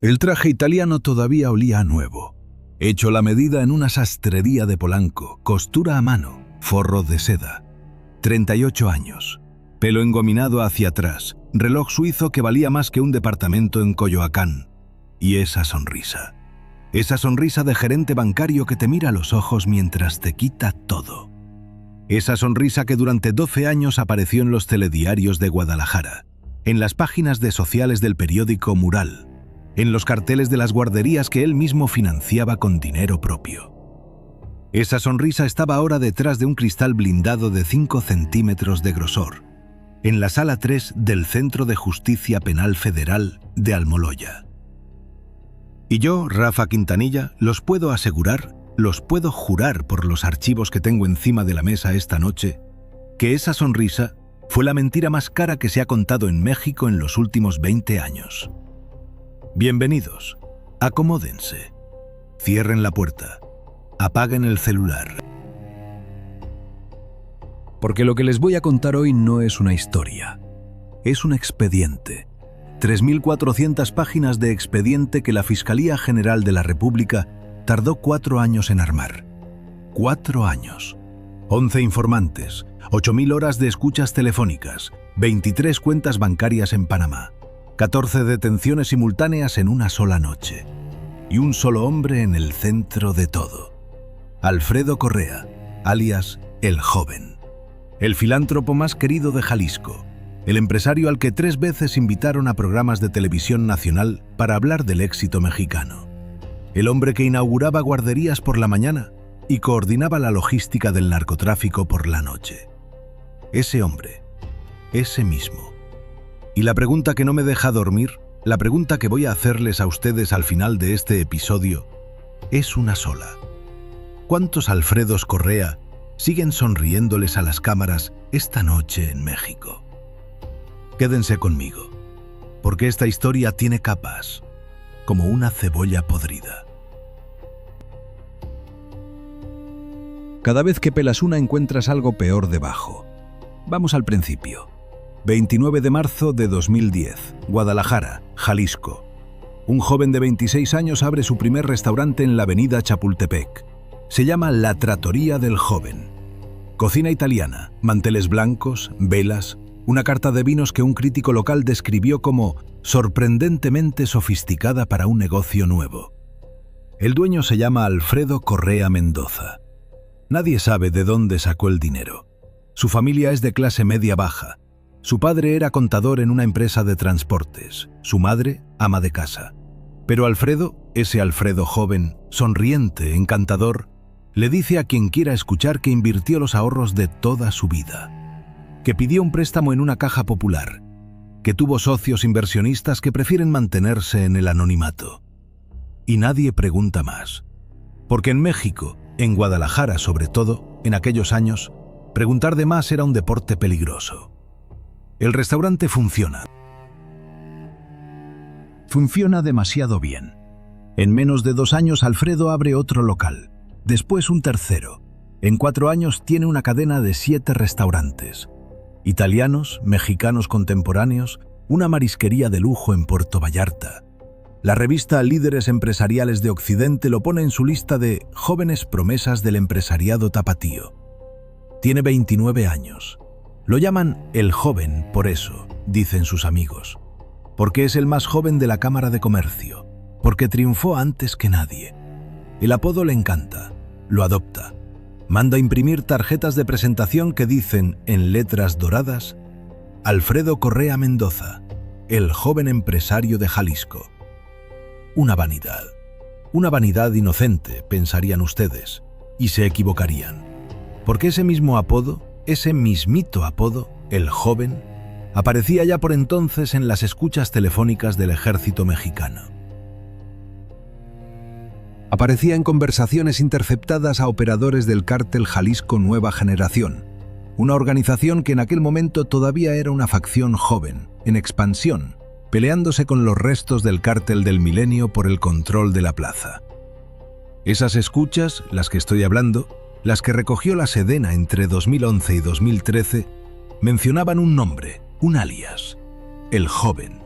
El traje italiano todavía olía a nuevo. Hecho a la medida en una sastrería de Polanco, costura a mano, forro de seda. 38 años. Pelo engominado hacia atrás, reloj suizo que valía más que un departamento en Coyoacán. Y esa sonrisa. Esa sonrisa de gerente bancario que te mira a los ojos mientras te quita todo. Esa sonrisa que durante 12 años apareció en los telediarios de Guadalajara, en las páginas de sociales del periódico Mural, en los carteles de las guarderías que él mismo financiaba con dinero propio. Esa sonrisa estaba ahora detrás de un cristal blindado de 5 centímetros de grosor, en la Sala 3 del Centro de Justicia Penal Federal de Almoloya. Y yo, Rafa Quintanilla, los puedo asegurar, los puedo jurar por los archivos que tengo encima de la mesa esta noche, que esa sonrisa fue la mentira más cara que se ha contado en México en los últimos 20 años. Bienvenidos, acomódense, cierren la puerta, apaguen el celular. Porque lo que les voy a contar hoy no es una historia, es un expediente. 3.400 páginas de expediente que la Fiscalía General de la República tardó 4 años en armar. 4 años. 11 informantes, 8.000 horas de escuchas telefónicas, 23 cuentas bancarias en Panamá, 14 detenciones simultáneas en una sola noche. Y un solo hombre en el centro de todo. Alfredo Correa, alias El Joven. El filántropo más querido de Jalisco. El empresario al que 3 veces invitaron a programas de televisión nacional para hablar del éxito mexicano. El hombre que inauguraba guarderías por la mañana y coordinaba la logística del narcotráfico por la noche. Ese hombre, ese mismo. Y la pregunta que no me deja dormir, la pregunta que voy a hacerles a ustedes al final de este episodio, es una sola. ¿Cuántos Alfredos Correa siguen sonriéndoles a las cámaras esta noche en México? Quédense conmigo, porque esta historia tiene capas, como una cebolla podrida. Cada vez que pelas una encuentras algo peor debajo. Vamos al principio. 29 de marzo de 2010, Guadalajara, Jalisco. Un joven de 26 años abre su primer restaurante en la avenida Chapultepec. Se llama La Trattoria del Joven. Cocina italiana, manteles blancos, velas, una carta de vinos que un crítico local describió como sorprendentemente sofisticada para un negocio nuevo. El dueño se llama Alfredo Correa Mendoza. Nadie sabe de dónde sacó el dinero. Su familia es de clase media-baja. Su padre era contador en una empresa de transportes, su madre, ama de casa. Pero Alfredo, ese Alfredo joven, sonriente, encantador, le dice a quien quiera escuchar que invirtió los ahorros de toda su vida, que pidió un préstamo en una caja popular, que tuvo socios inversionistas que prefieren mantenerse en el anonimato. Y nadie pregunta más. Porque en México, en Guadalajara sobre todo, en aquellos años, preguntar de más era un deporte peligroso. El restaurante funciona. Funciona demasiado bien. En menos de 2 años Alfredo abre otro local, después un tercero. En 4 años tiene una cadena de 7 restaurantes. Italianos, mexicanos contemporáneos, una marisquería de lujo en Puerto Vallarta. La revista Líderes Empresariales de Occidente lo pone en su lista de jóvenes promesas del empresariado tapatío. Tiene 29 años. Lo llaman El Joven por eso, dicen sus amigos. Porque es el más joven de la Cámara de Comercio. Porque triunfó antes que nadie. El apodo le encanta. Lo adopta. Manda imprimir tarjetas de presentación que dicen, en letras doradas, Alfredo Correa Mendoza, el joven empresario de Jalisco. Una vanidad inocente, pensarían ustedes, y se equivocarían. Porque ese mismo apodo, ese mismito apodo, el joven, aparecía ya por entonces en las escuchas telefónicas del ejército mexicano. Aparecía en conversaciones interceptadas a operadores del cártel Jalisco Nueva Generación, una organización que en aquel momento todavía era una facción joven, en expansión, peleándose con los restos del cártel del Milenio por el control de la plaza. Esas escuchas, las que estoy hablando, las que recogió la Sedena entre 2011 y 2013, mencionaban un nombre, un alias, El Joven.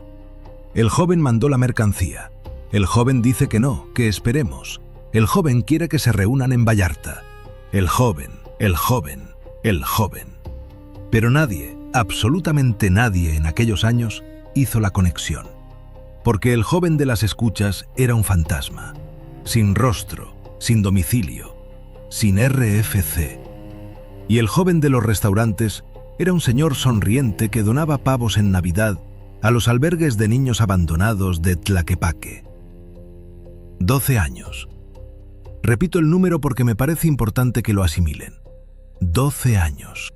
El Joven mandó la mercancía. El joven dice que no, que esperemos. El joven quiere que se reúnan en Vallarta. El joven, el joven, el joven. Pero nadie, absolutamente nadie en aquellos años hizo la conexión. Porque el joven de las escuchas era un fantasma, sin rostro, sin domicilio, sin RFC. Y el joven de los restaurantes era un señor sonriente que donaba pavos en Navidad a los albergues de niños abandonados de Tlaquepaque. 12 años. Repito el número porque me parece importante que lo asimilen. 12 años.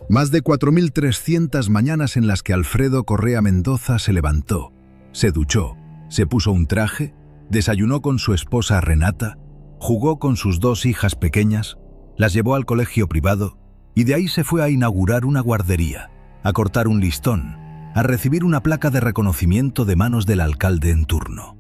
Más de 4.300 mañanas en las que Alfredo Correa Mendoza se levantó, se duchó, se puso un traje, desayunó con su esposa Renata, jugó con sus 2 hijas pequeñas, las llevó al colegio privado y de ahí se fue a inaugurar una guardería, a cortar un listón, a recibir una placa de reconocimiento de manos del alcalde en turno.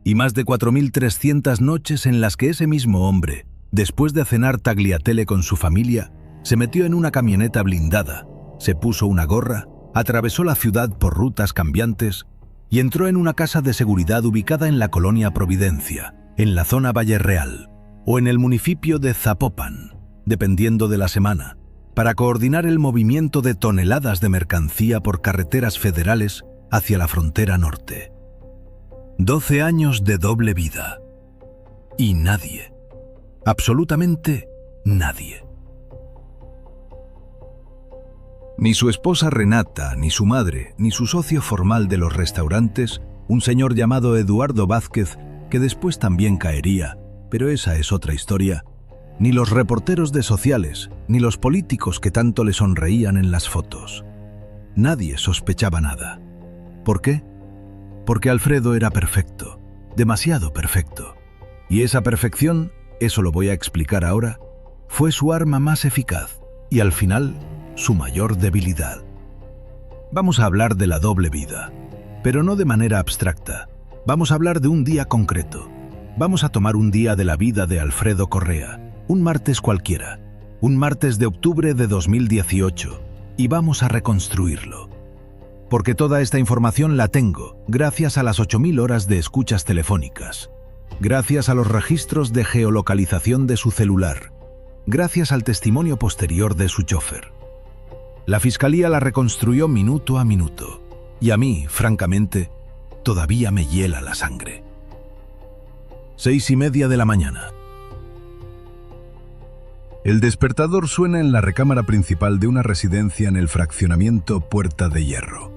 Y más de 4.300 noches en las que ese mismo hombre, después de cenar tagliatelle con su familia, se metió en una camioneta blindada, se puso una gorra, atravesó la ciudad por rutas cambiantes y entró en una casa de seguridad ubicada en la colonia Providencia, en la zona Valle Real, o en el municipio de Zapopan, dependiendo de la semana, para coordinar el movimiento de toneladas de mercancía por carreteras federales hacia la frontera norte. 12 años de doble vida. Y nadie, absolutamente nadie. Ni su esposa Renata, ni su madre, ni su socio formal de los restaurantes, un señor llamado Eduardo Vázquez, que después también caería, pero esa es otra historia, ni los reporteros de sociales, ni los políticos que tanto le sonreían en las fotos. Nadie sospechaba nada. ¿Por qué? Porque Alfredo era perfecto, demasiado perfecto. Y esa perfección, eso lo voy a explicar ahora, fue su arma más eficaz y al final su mayor debilidad. Vamos a hablar de la doble vida, pero no de manera abstracta. Vamos a hablar de un día concreto. Vamos a tomar un día de la vida de Alfredo Correa, un martes cualquiera, un martes de octubre de 2018, y vamos a reconstruirlo. Porque toda esta información la tengo gracias a las 8.000 horas de escuchas telefónicas, gracias a los registros de geolocalización de su celular, gracias al testimonio posterior de su chofer. La fiscalía la reconstruyó minuto a minuto, y a mí, francamente, todavía me hiela la sangre. 6:30 de la mañana. El despertador suena en la recámara principal de una residencia en el fraccionamiento Puerta de Hierro.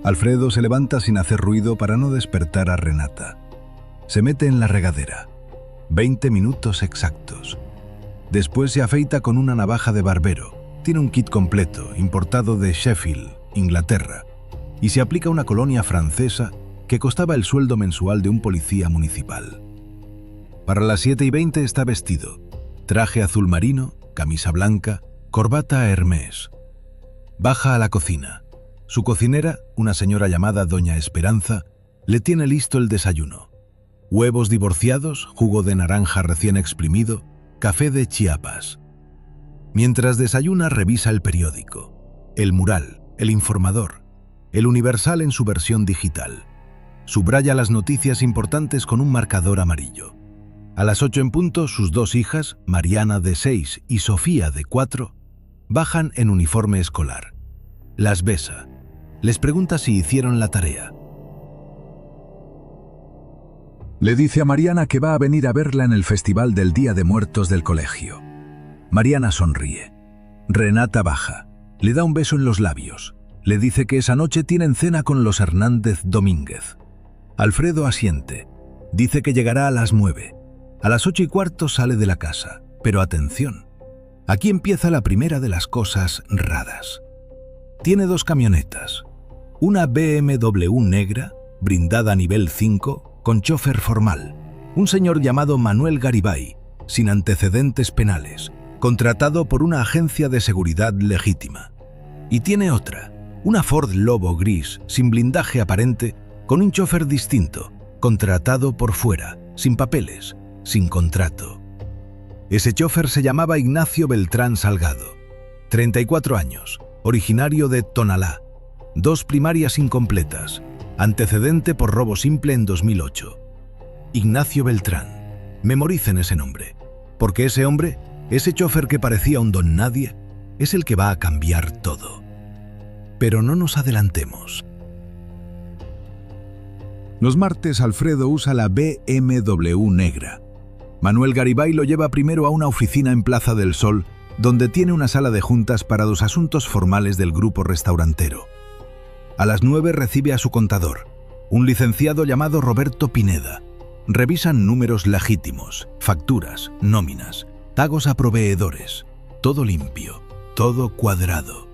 Alfredo se levanta sin hacer ruido para no despertar a Renata. Se mete en la regadera. 20 minutos exactos. Después se afeita con una navaja de barbero. Tiene un kit completo, importado de Sheffield, Inglaterra, y se aplica una colonia francesa que costaba el sueldo mensual de un policía municipal. Para las 7:20 está vestido. Traje azul marino, camisa blanca, corbata Hermès. Baja a la cocina. Su cocinera, una señora llamada Doña Esperanza, le tiene listo el desayuno. Huevos divorciados, jugo de naranja recién exprimido, café de Chiapas. Mientras desayuna, revisa el periódico, El Mural, El Informador, El Universal en su versión digital. Subraya las noticias importantes con un marcador amarillo. A las 8 en punto, sus 2 hijas, Mariana de 6 y Sofía de 4, bajan en uniforme escolar. Las besa. Les pregunta si hicieron la tarea. Le dice a Mariana que va a venir a verla en el Festival del Día de Muertos del colegio. Mariana sonríe. Renata baja. Le da un beso en los labios. Le dice que esa noche tienen cena con los Hernández Domínguez. Alfredo asiente. Dice que llegará a las 9. A las 8:15 sale de la casa. Pero atención. Aquí empieza la primera de las cosas raras. Tiene 2 camionetas. Una BMW negra, blindada a nivel 5, con chofer formal. Un señor llamado Manuel Garibay, sin antecedentes penales, contratado por una agencia de seguridad legítima. Y tiene otra, una Ford Lobo gris, sin blindaje aparente, con un chofer distinto, contratado por fuera, sin papeles, sin contrato. Ese chofer se llamaba Ignacio Beltrán Salgado, 34 años, originario de Tonalá, 2 primarias incompletas, Antecedente por robo simple en 2008. Ignacio Beltrán. Memoricen ese nombre, porque ese hombre, ese chofer que parecía un don nadie, es el que va a cambiar todo. Pero no nos adelantemos. Los martes Alfredo usa la BMW negra. Manuel Garibay lo lleva primero a una oficina en Plaza del Sol, donde tiene una sala de juntas para los asuntos formales del grupo restaurantero. A las 9 recibe a su contador, un licenciado llamado Roberto Pineda. Revisan números legítimos, facturas, nóminas, pagos a proveedores. Todo limpio, todo cuadrado.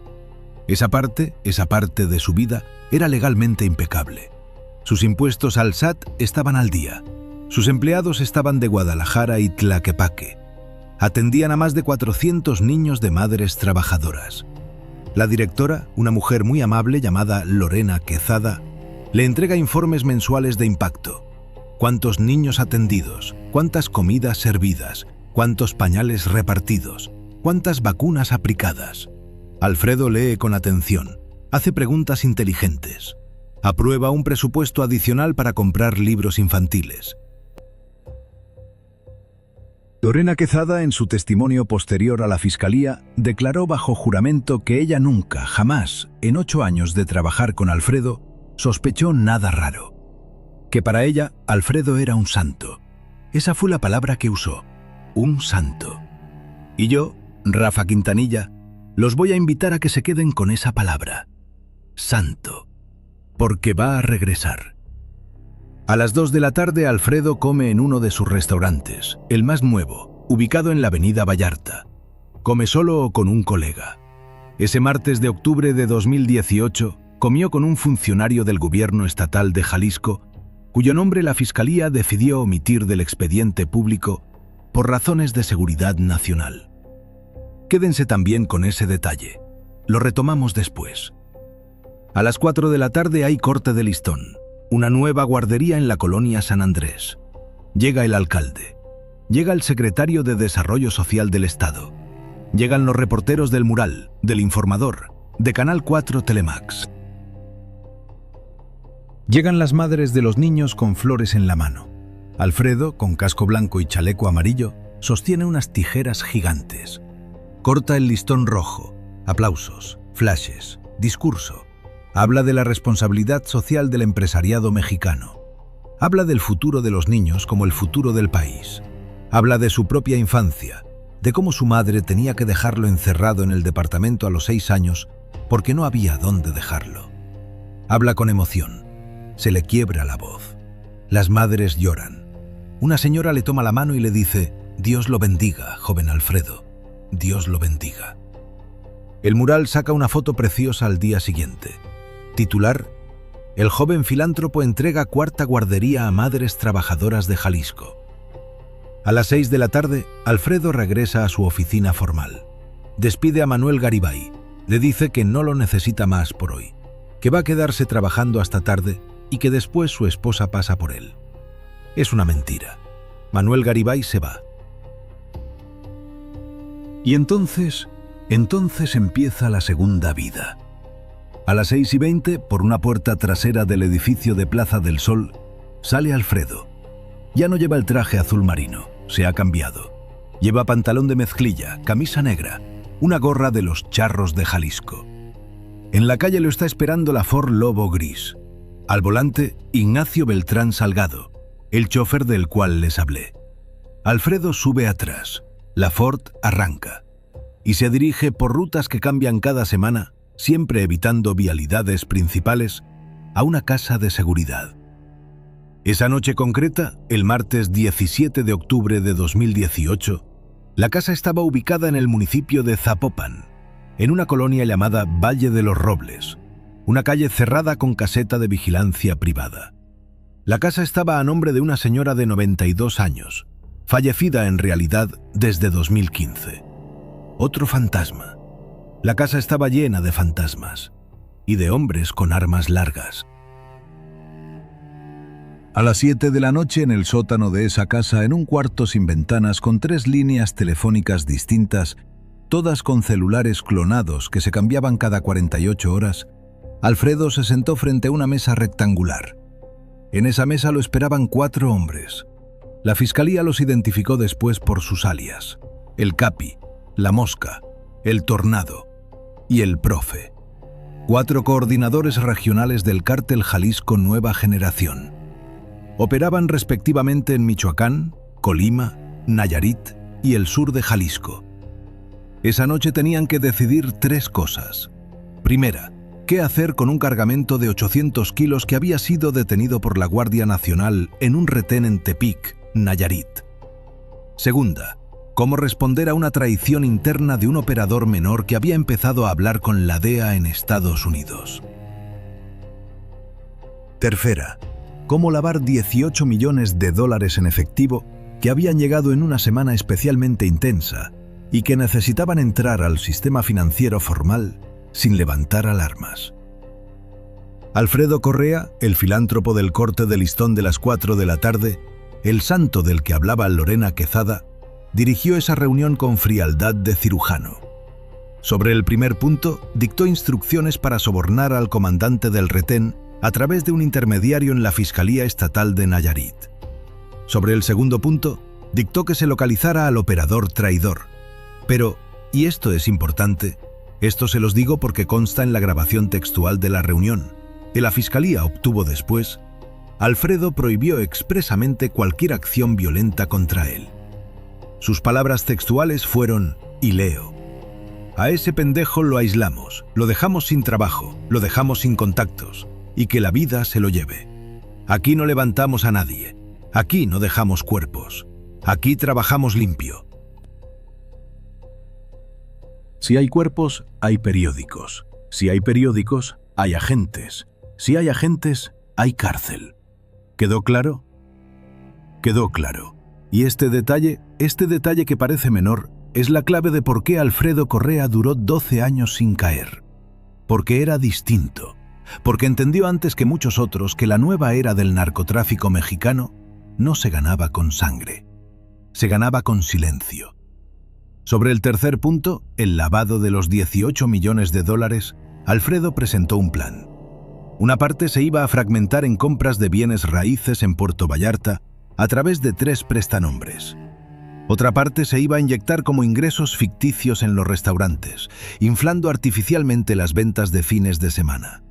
Esa parte de su vida era legalmente impecable. Sus impuestos al SAT estaban al día. Sus empleados estaban de Guadalajara y Tlaquepaque. Atendían a más de 400 niños de madres trabajadoras. La directora, una mujer muy amable llamada Lorena Quezada, le entrega informes mensuales de impacto. Cuántos niños atendidos, cuántas comidas servidas, cuántos pañales repartidos, cuántas vacunas aplicadas. Alfredo lee con atención, hace preguntas inteligentes. Aprueba un presupuesto adicional para comprar libros infantiles. Lorena Quezada, en su testimonio posterior a la Fiscalía, declaró bajo juramento que ella nunca, jamás, en 8 años de trabajar con Alfredo, sospechó nada raro. Que para ella, Alfredo era un santo. Esa fue la palabra que usó, un santo. Y yo, Rafa Quintanilla, los voy a invitar a que se queden con esa palabra, santo. Porque va a regresar. A las 2 de la tarde, Alfredo come en uno de sus restaurantes, el más nuevo, ubicado en la avenida Vallarta. Come solo o con un colega. Ese martes de octubre de 2018, comió con un funcionario del gobierno estatal de Jalisco, cuyo nombre la Fiscalía decidió omitir del expediente público por razones de seguridad nacional. Quédense también con ese detalle. Lo retomamos después. A las 4 de la tarde hay corte de listón, una nueva guardería en la colonia San Andrés. Llega el alcalde, llega el secretario de Desarrollo Social del Estado, llegan los reporteros del Mural, del Informador, de Canal 4 Telemax. Llegan las madres de los niños con flores en la mano. Alfredo, con casco blanco y chaleco amarillo, sostiene unas tijeras gigantes. Corta el listón rojo, aplausos, flashes, discurso. Habla de la responsabilidad social del empresariado mexicano. Habla del futuro de los niños como el futuro del país. Habla de su propia infancia, de cómo su madre tenía que dejarlo encerrado en el departamento a los 6 años porque no había dónde dejarlo. Habla con emoción. Se le quiebra la voz. Las madres lloran. Una señora le toma la mano y le dice: «Dios lo bendiga, joven Alfredo. Dios lo bendiga». El Mural saca una foto preciosa al día siguiente. Titular: El joven filántropo entrega 4ª guardería a madres trabajadoras de Jalisco. A las 6 de la tarde, Alfredo regresa a su oficina formal. Despide a Manuel Garibay. Le dice que no lo necesita más por hoy, que va a quedarse trabajando hasta tarde y que después su esposa pasa por él. Es una mentira. Manuel Garibay se va. Y entonces empieza la segunda vida. A las 6:20, por una puerta trasera del edificio de Plaza del Sol, sale Alfredo. Ya no lleva el traje azul marino, se ha cambiado. Lleva pantalón de mezclilla, camisa negra, una gorra de los charros de Jalisco. En la calle lo está esperando la Ford Lobo gris. Al volante, Ignacio Beltrán Salgado, el chofer del cual les hablé. Alfredo sube atrás, la Ford arranca y se dirige por rutas que cambian cada semana, siempre evitando vialidades principales, a una casa de seguridad. Esa noche concreta, el martes 17 de octubre de 2018, la casa estaba ubicada en el municipio de Zapopan, en una colonia llamada Valle de los Robles, una calle cerrada con caseta de vigilancia privada. La casa estaba a nombre de una señora de 92 años, fallecida en realidad desde 2015. Otro fantasma. La casa estaba llena de fantasmas y de hombres con armas largas. A las 7 de la noche, en el sótano de esa casa, en un cuarto sin ventanas con 3 líneas telefónicas distintas, todas con celulares clonados que se cambiaban cada 48 horas, Alfredo se sentó frente a una mesa rectangular. En esa mesa lo esperaban 4 hombres. La fiscalía los identificó después por sus alias: el Capi, la Mosca, el Tornado y el Profe. 4 coordinadores regionales del cártel Jalisco Nueva Generación. Operaban respectivamente en Michoacán, Colima, Nayarit y el sur de Jalisco. Esa noche tenían que decidir 3 cosas. Primera, ¿qué hacer con un cargamento de 800 kilos que había sido detenido por la Guardia Nacional en un retén en Tepic, Nayarit? Segunda, ¿cómo responder a una traición interna de un operador menor que había empezado a hablar con la DEA en Estados Unidos? Tercera, ¿cómo lavar 18 millones de dólares en efectivo que habían llegado en una semana especialmente intensa y que necesitaban entrar al sistema financiero formal sin levantar alarmas? Alfredo Correa, el filántropo del corte de listón de las 4 de la tarde, el santo del que hablaba Lorena Quezada, dirigió esa reunión con frialdad de cirujano. Sobre el primer punto, dictó instrucciones para sobornar al comandante del retén a través de un intermediario en la Fiscalía Estatal de Nayarit. Sobre el segundo punto, dictó que se localizara al operador traidor. Pero, y esto es importante, esto se los digo porque consta en la grabación textual de la reunión, que la Fiscalía obtuvo después, Alfredo prohibió expresamente cualquier acción violenta contra él. Sus palabras textuales fueron, y leo: "A ese pendejo lo aislamos, lo dejamos sin trabajo, lo dejamos sin contactos, y que la vida se lo lleve. Aquí no levantamos a nadie, aquí no dejamos cuerpos, aquí trabajamos limpio". Si hay cuerpos, hay periódicos. Si hay periódicos, hay agentes. Si hay agentes, hay cárcel. ¿Quedó claro? Quedó claro. Y este detalle que parece menor, es la clave de por qué Alfredo Correa duró 12 años sin caer. Porque era distinto. Porque entendió antes que muchos otros que la nueva era del narcotráfico mexicano no se ganaba con sangre. Se ganaba con silencio. Sobre el tercer punto, el lavado de los 18 millones de dólares, Alfredo presentó un plan. Una parte se iba a fragmentar en compras de bienes raíces en Puerto Vallarta a través de 3 prestanombres. Otra parte se iba a inyectar como ingresos ficticios en los restaurantes, inflando artificialmente las ventas de fines de semana.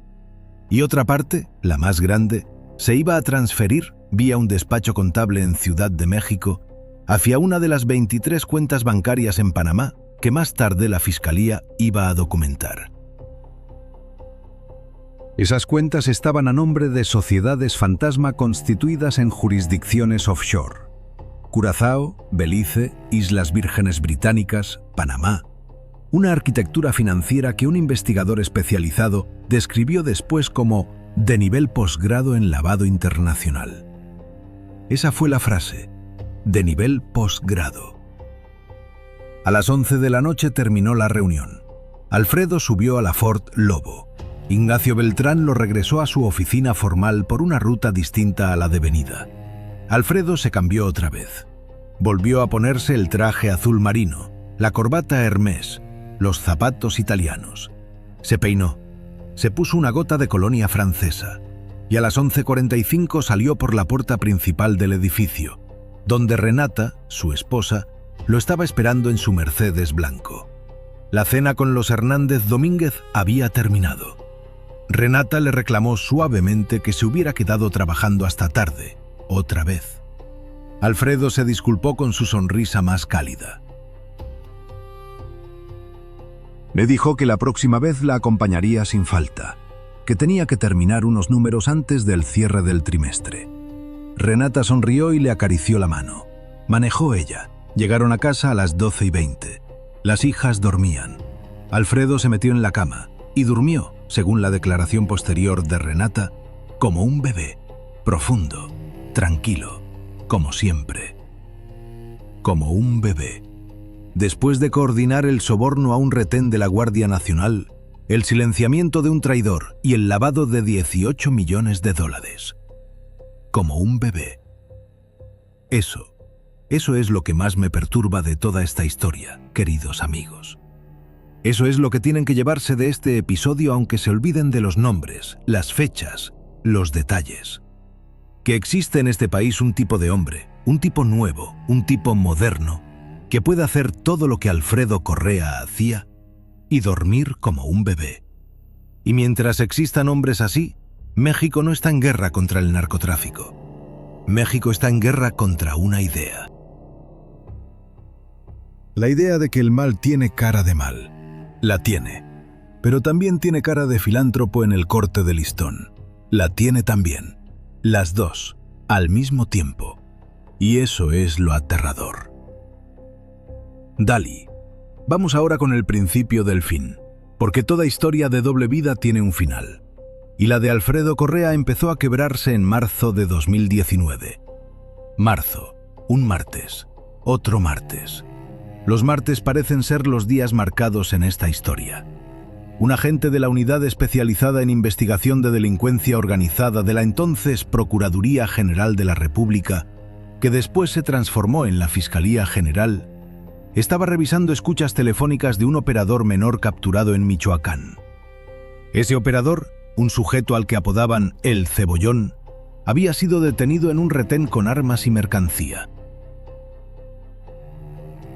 Y otra parte, la más grande, se iba a transferir, vía un despacho contable en Ciudad de México, hacia una de las 23 cuentas bancarias en Panamá que más tarde la Fiscalía iba a documentar. Esas cuentas estaban a nombre de sociedades fantasma constituidas en jurisdicciones offshore: Curazao, Belice, Islas Vírgenes Británicas, Panamá. Una arquitectura financiera que un investigador especializado describió después como de nivel posgrado en lavado internacional. Esa fue la frase: de nivel posgrado. A las 11 de la noche terminó la reunión. Alfredo subió a la Ford Lobo. Ignacio Beltrán lo regresó a su oficina formal por una ruta distinta a la devenida. Alfredo se cambió otra vez. Volvió a ponerse el traje azul marino, la corbata Hermès, los zapatos italianos. Se peinó. Se puso una gota de colonia francesa. Y a las 11:45 salió por la puerta principal del edificio, donde Renata, su esposa, lo estaba esperando en su Mercedes blanco. La cena con los Hernández Domínguez había terminado. Renata le reclamó suavemente que se hubiera quedado trabajando hasta tarde, otra vez. Alfredo se disculpó con su sonrisa más cálida. Le dijo que la próxima vez la acompañaría sin falta, que tenía que terminar unos números antes del cierre del trimestre. Renata sonrió y le acarició la mano. Manejó ella. Llegaron a casa a las 12:20. Las hijas dormían. Alfredo se metió en la cama y durmió, según la declaración posterior de Renata, como un bebé, profundo, tranquilo, como siempre. Como un bebé. Después de coordinar el soborno a un retén de la Guardia Nacional, el silenciamiento de un traidor y el lavado de 18 millones de dólares. Como un bebé. Eso es lo que más me perturba de toda esta historia, queridos amigos. Eso es lo que tienen que llevarse de este episodio, aunque se olviden de los nombres, las fechas, los detalles. Que existe en este país un tipo de hombre, un tipo nuevo, un tipo moderno, que puede hacer todo lo que Alfredo Correa hacía y dormir como un bebé. Y mientras existan hombres así, México no está en guerra contra el narcotráfico. México está en guerra contra una idea. La idea de que el mal tiene cara de mal. La tiene. Pero también tiene cara de filántropo en el corte de listón. La tiene también. Las dos, al mismo tiempo. Y eso es lo aterrador. Dalí. Vamos ahora con el principio del fin, porque toda historia de doble vida tiene un final. Y la de Alfredo Correa empezó a quebrarse en marzo de 2019. Marzo, un martes, otro martes. Los martes parecen ser los días marcados en esta historia. Un agente de la Unidad Especializada en Investigación de Delincuencia Organizada de la entonces Procuraduría General de la República, que después se transformó en la Fiscalía General, estaba revisando escuchas telefónicas de un operador menor capturado en Michoacán. Ese operador, un sujeto al que apodaban El Cebollón, había sido detenido en un retén con armas y mercancía.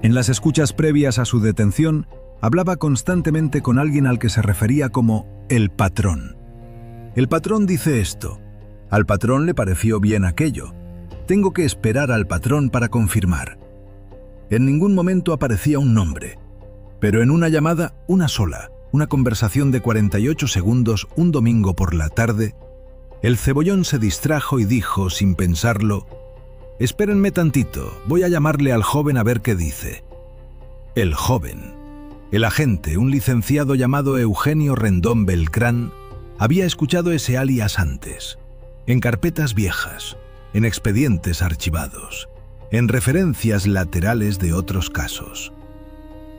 En las escuchas previas a su detención, hablaba constantemente con alguien al que se refería como el patrón. El patrón dice esto. Al patrón le pareció bien aquello. Tengo que esperar al patrón para confirmar. En ningún momento aparecía un nombre, pero en una llamada, una sola, una conversación de 48 segundos un domingo por la tarde, el Cebollón se distrajo y dijo, sin pensarlo: «Espérenme tantito, voy a llamarle al joven a ver qué dice». El joven, el agente, un licenciado llamado Eugenio Rendón Beltrán, había escuchado ese alias antes, en carpetas viejas, en expedientes archivados, en referencias laterales de otros casos.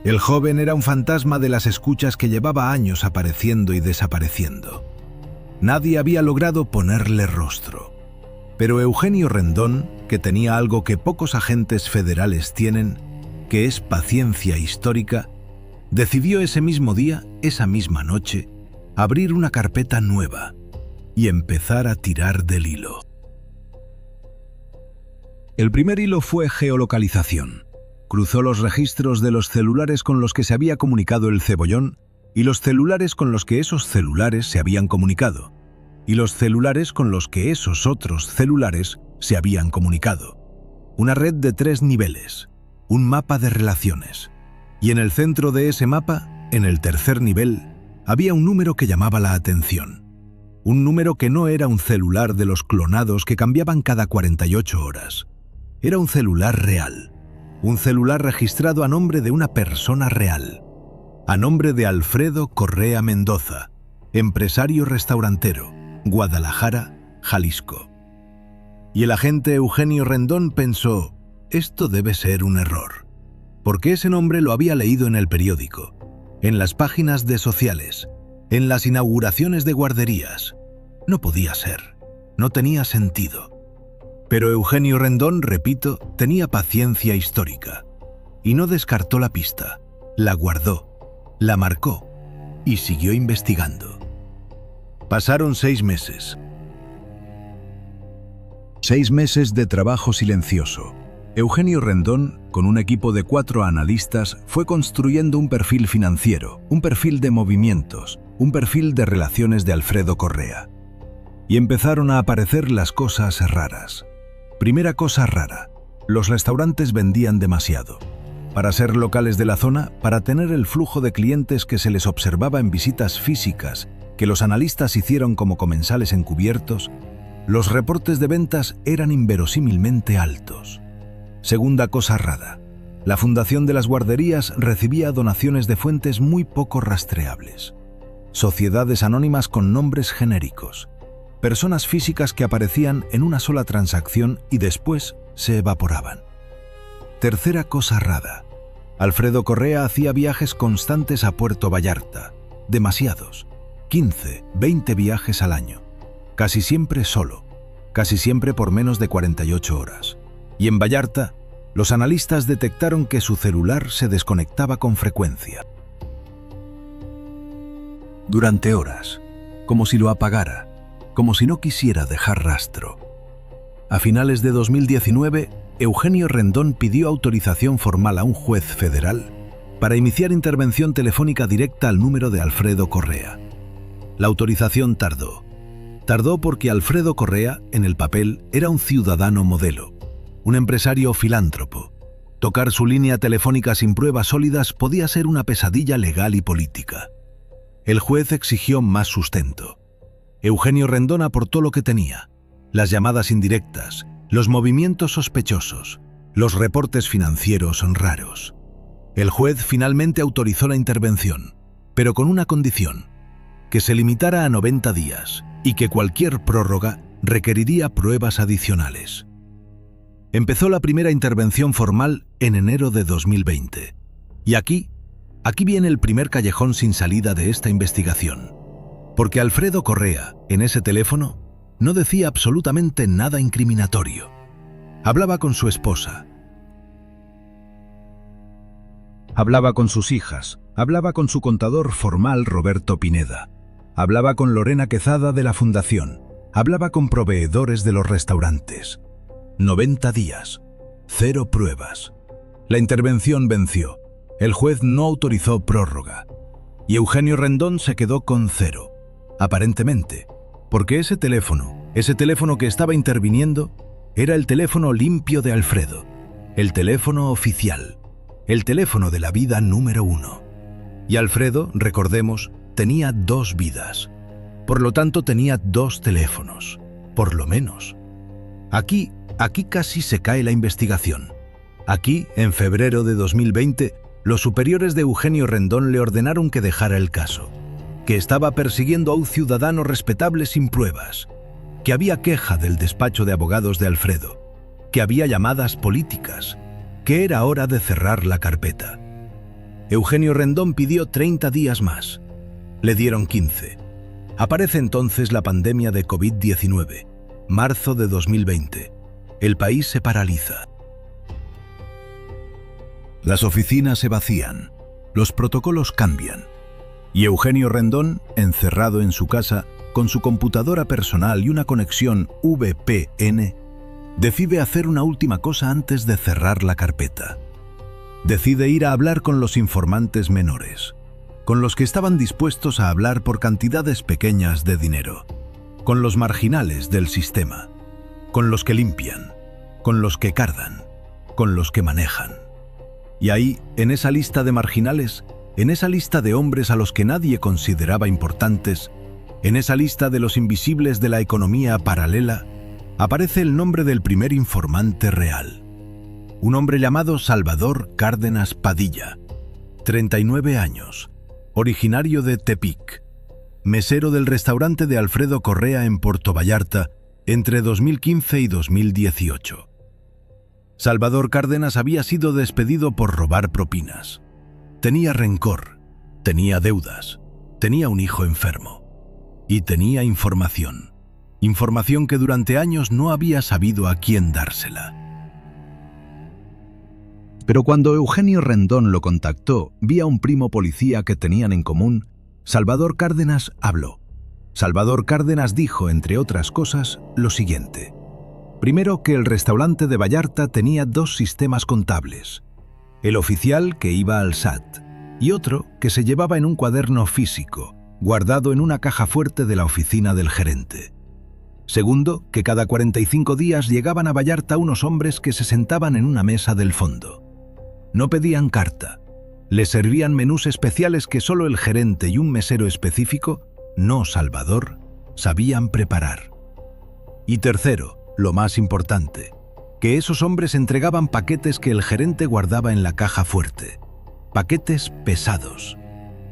El joven era un fantasma de las escuchas que llevaba años apareciendo y desapareciendo. Nadie había logrado ponerle rostro. Pero Eugenio Rendón, que tenía algo que pocos agentes federales tienen, que es paciencia histórica, decidió ese mismo día, esa misma noche, abrir una carpeta nueva y empezar a tirar del hilo. El primer hilo fue geolocalización. Cruzó los registros de los celulares con los que se había comunicado el Cebollón y los celulares con los que esos celulares se habían comunicado, y los celulares con los que esos otros celulares se habían comunicado. Una red de 3 niveles, un mapa de relaciones. Y en el centro de ese mapa, en el tercer nivel, había un número que llamaba la atención. Un número que no era un celular de los clonados que cambiaban cada 48 horas. Era un celular real. Un celular registrado a nombre de una persona real. A nombre de Alfredo Correa Mendoza, empresario restaurantero, Guadalajara, Jalisco. Y el agente Eugenio Rendón pensó: esto debe ser un error, porque ese nombre lo había leído en el periódico, en las páginas de sociales, en las inauguraciones de guarderías. No podía ser, no tenía sentido. Pero Eugenio Rendón, repito, tenía paciencia histórica, y no descartó la pista, la guardó, la marcó, y siguió investigando. Pasaron 6 meses. 6 meses de trabajo silencioso. Eugenio Rendón, con un equipo de 4 analistas, fue construyendo un perfil financiero, un perfil de movimientos, un perfil de relaciones de Alfredo Correa. Y empezaron a aparecer las cosas raras. Primera cosa rara: los restaurantes vendían demasiado. Para ser locales de la zona, para tener el flujo de clientes que se les observaba en visitas físicas que los analistas hicieron como comensales encubiertos, los reportes de ventas eran inverosímilmente altos. Segunda cosa rara: la fundación de las guarderías recibía donaciones de fuentes muy poco rastreables. Sociedades anónimas con nombres genéricos. Personas físicas que aparecían en una sola transacción y después se evaporaban. Tercera cosa rara: Alfredo Correa hacía viajes constantes a Puerto Vallarta. Demasiados. 15, 20 viajes al año. Casi siempre solo. Casi siempre por menos de 48 horas. Y en Vallarta, los analistas detectaron que su celular se desconectaba con frecuencia. durante horas, como si lo apagara, como si no quisiera dejar rastro. A finales de 2019, Eugenio Rendón pidió autorización formal a un juez federal para iniciar intervención telefónica directa al número de Alfredo Correa. La autorización tardó. Tardó porque Alfredo Correa, en el papel, era un ciudadano modelo, un empresario filántropo. Tocar su línea telefónica sin pruebas sólidas podía ser una pesadilla legal y política. El juez exigió más sustento. Eugenio Rendón aportó lo que tenía: las llamadas indirectas, los movimientos sospechosos, los reportes financieros raros. El juez finalmente autorizó la intervención, pero con una condición: que se limitara a 90 días y que cualquier prórroga requeriría pruebas adicionales. Empezó la primera intervención formal en enero de 2020. Y aquí viene el primer callejón sin salida de esta investigación. Porque Alfredo Correa, en ese teléfono, no decía absolutamente nada incriminatorio. Hablaba con su esposa. Hablaba con sus hijas. Hablaba con su contador formal Roberto Pineda. Hablaba con Lorena Quezada de la Fundación. Hablaba con proveedores de los restaurantes. 90 días. 0 pruebas. La intervención venció. El juez no autorizó prórroga. Y Eugenio Rendón se quedó con 0. Aparentemente, porque ese teléfono que estaba interviniendo, era el teléfono limpio de Alfredo, el teléfono oficial, el teléfono de la vida número 1. Y Alfredo, recordemos, tenía 2 vidas. Por lo tanto, tenía 2 teléfonos, por lo menos. Aquí casi se cae la investigación. Aquí, en febrero de 2020, los superiores de Eugenio Rendón le ordenaron que dejara el caso, que estaba persiguiendo a un ciudadano respetable sin pruebas, que había queja del despacho de abogados de Alfredo, que había llamadas políticas, que era hora de cerrar la carpeta. Eugenio Rendón pidió 30 días más. Le dieron 15. Aparece entonces la pandemia de COVID-19, marzo de 2020. El país se paraliza. Las oficinas se vacían, los protocolos cambian. Y Eugenio Rendón, encerrado en su casa, con su computadora personal y una conexión VPN, decide hacer una última cosa antes de cerrar la carpeta. Decide ir a hablar con los informantes menores, con los que estaban dispuestos a hablar por cantidades pequeñas de dinero, con los marginales del sistema, con los que limpian, con los que cardan, con los que manejan. Y ahí, en esa lista de marginales, en esa lista de hombres a los que nadie consideraba importantes, en esa lista de los invisibles de la economía paralela, aparece el nombre del primer informante real. Un hombre llamado Salvador Cárdenas Padilla, 39 años, originario de Tepic, mesero del restaurante de Alfredo Correa en Puerto Vallarta entre 2015 y 2018. Salvador Cárdenas había sido despedido por robar propinas. Tenía rencor, tenía deudas, tenía un hijo enfermo y tenía información que durante años no había sabido a quién dársela. Pero cuando Eugenio Rendón lo contactó vía un primo policía que tenían en común, Salvador Cárdenas habló. Salvador Cárdenas dijo, entre otras cosas, lo siguiente. Primero, que el restaurante de Vallarta tenía 2 sistemas contables. El oficial, que iba al SAT, y otro que se llevaba en un cuaderno físico, guardado en una caja fuerte de la oficina del gerente. Segundo, que cada 45 días llegaban a Vallarta unos hombres que se sentaban en una mesa del fondo. No pedían carta, les servían menús especiales que solo el gerente y un mesero específico, no Salvador, sabían preparar. Y tercero, lo más importante, que esos hombres entregaban paquetes que el gerente guardaba en la caja fuerte. Paquetes pesados.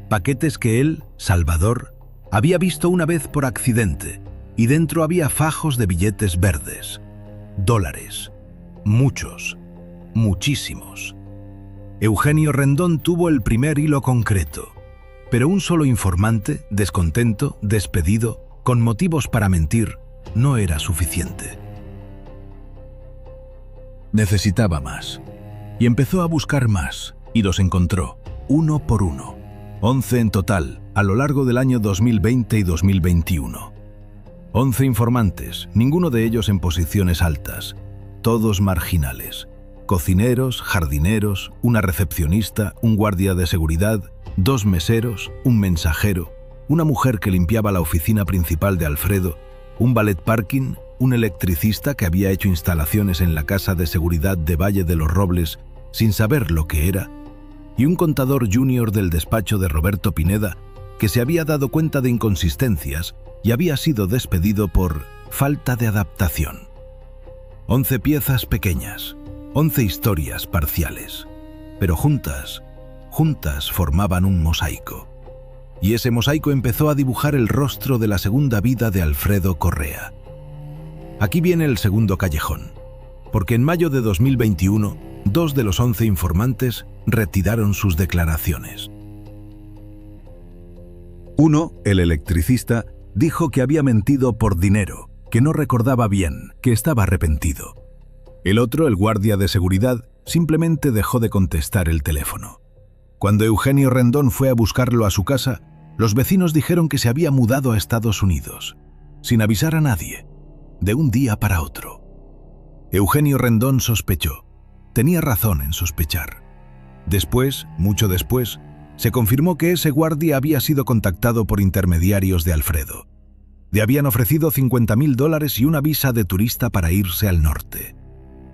Paquetes que él, Salvador, había visto una vez por accidente, y dentro había fajos de billetes verdes. Dólares. Muchos. Muchísimos. Eugenio Rendón tuvo el primer hilo concreto, pero un solo informante, descontento, despedido, con motivos para mentir, no era suficiente. Necesitaba más, y empezó a buscar más, y los encontró, uno por uno. 11 en total, a lo largo del año 2020 y 2021. 11 informantes, ninguno de ellos en posiciones altas, todos marginales. Cocineros, jardineros, una recepcionista, un guardia de seguridad, 2 meseros, un mensajero, una mujer que limpiaba la oficina principal de Alfredo, un valet parking, un electricista que había hecho instalaciones en la casa de seguridad de Valle de los Robles sin saber lo que era, y un contador junior del despacho de Roberto Pineda que se había dado cuenta de inconsistencias y había sido despedido por falta de adaptación. 11 piezas pequeñas, 11 historias parciales, pero juntas formaban un mosaico. Y ese mosaico empezó a dibujar el rostro de la segunda vida de Alfredo Correa. Aquí viene el segundo callejón, porque en mayo de 2021, 2 de los 11 informantes retiraron sus declaraciones. Uno, el electricista, dijo que había mentido por dinero, que no recordaba bien, que estaba arrepentido. El otro, el guardia de seguridad, simplemente dejó de contestar el teléfono. Cuando Eugenio Rendón fue a buscarlo a su casa, los vecinos dijeron que se había mudado a Estados Unidos, sin avisar a nadie, de un día para otro. Eugenio Rendón sospechó. Tenía razón en sospechar. Después, mucho después, se confirmó que ese guardia había sido contactado por intermediarios de Alfredo. Le habían ofrecido $50.000 y una visa de turista para irse al norte.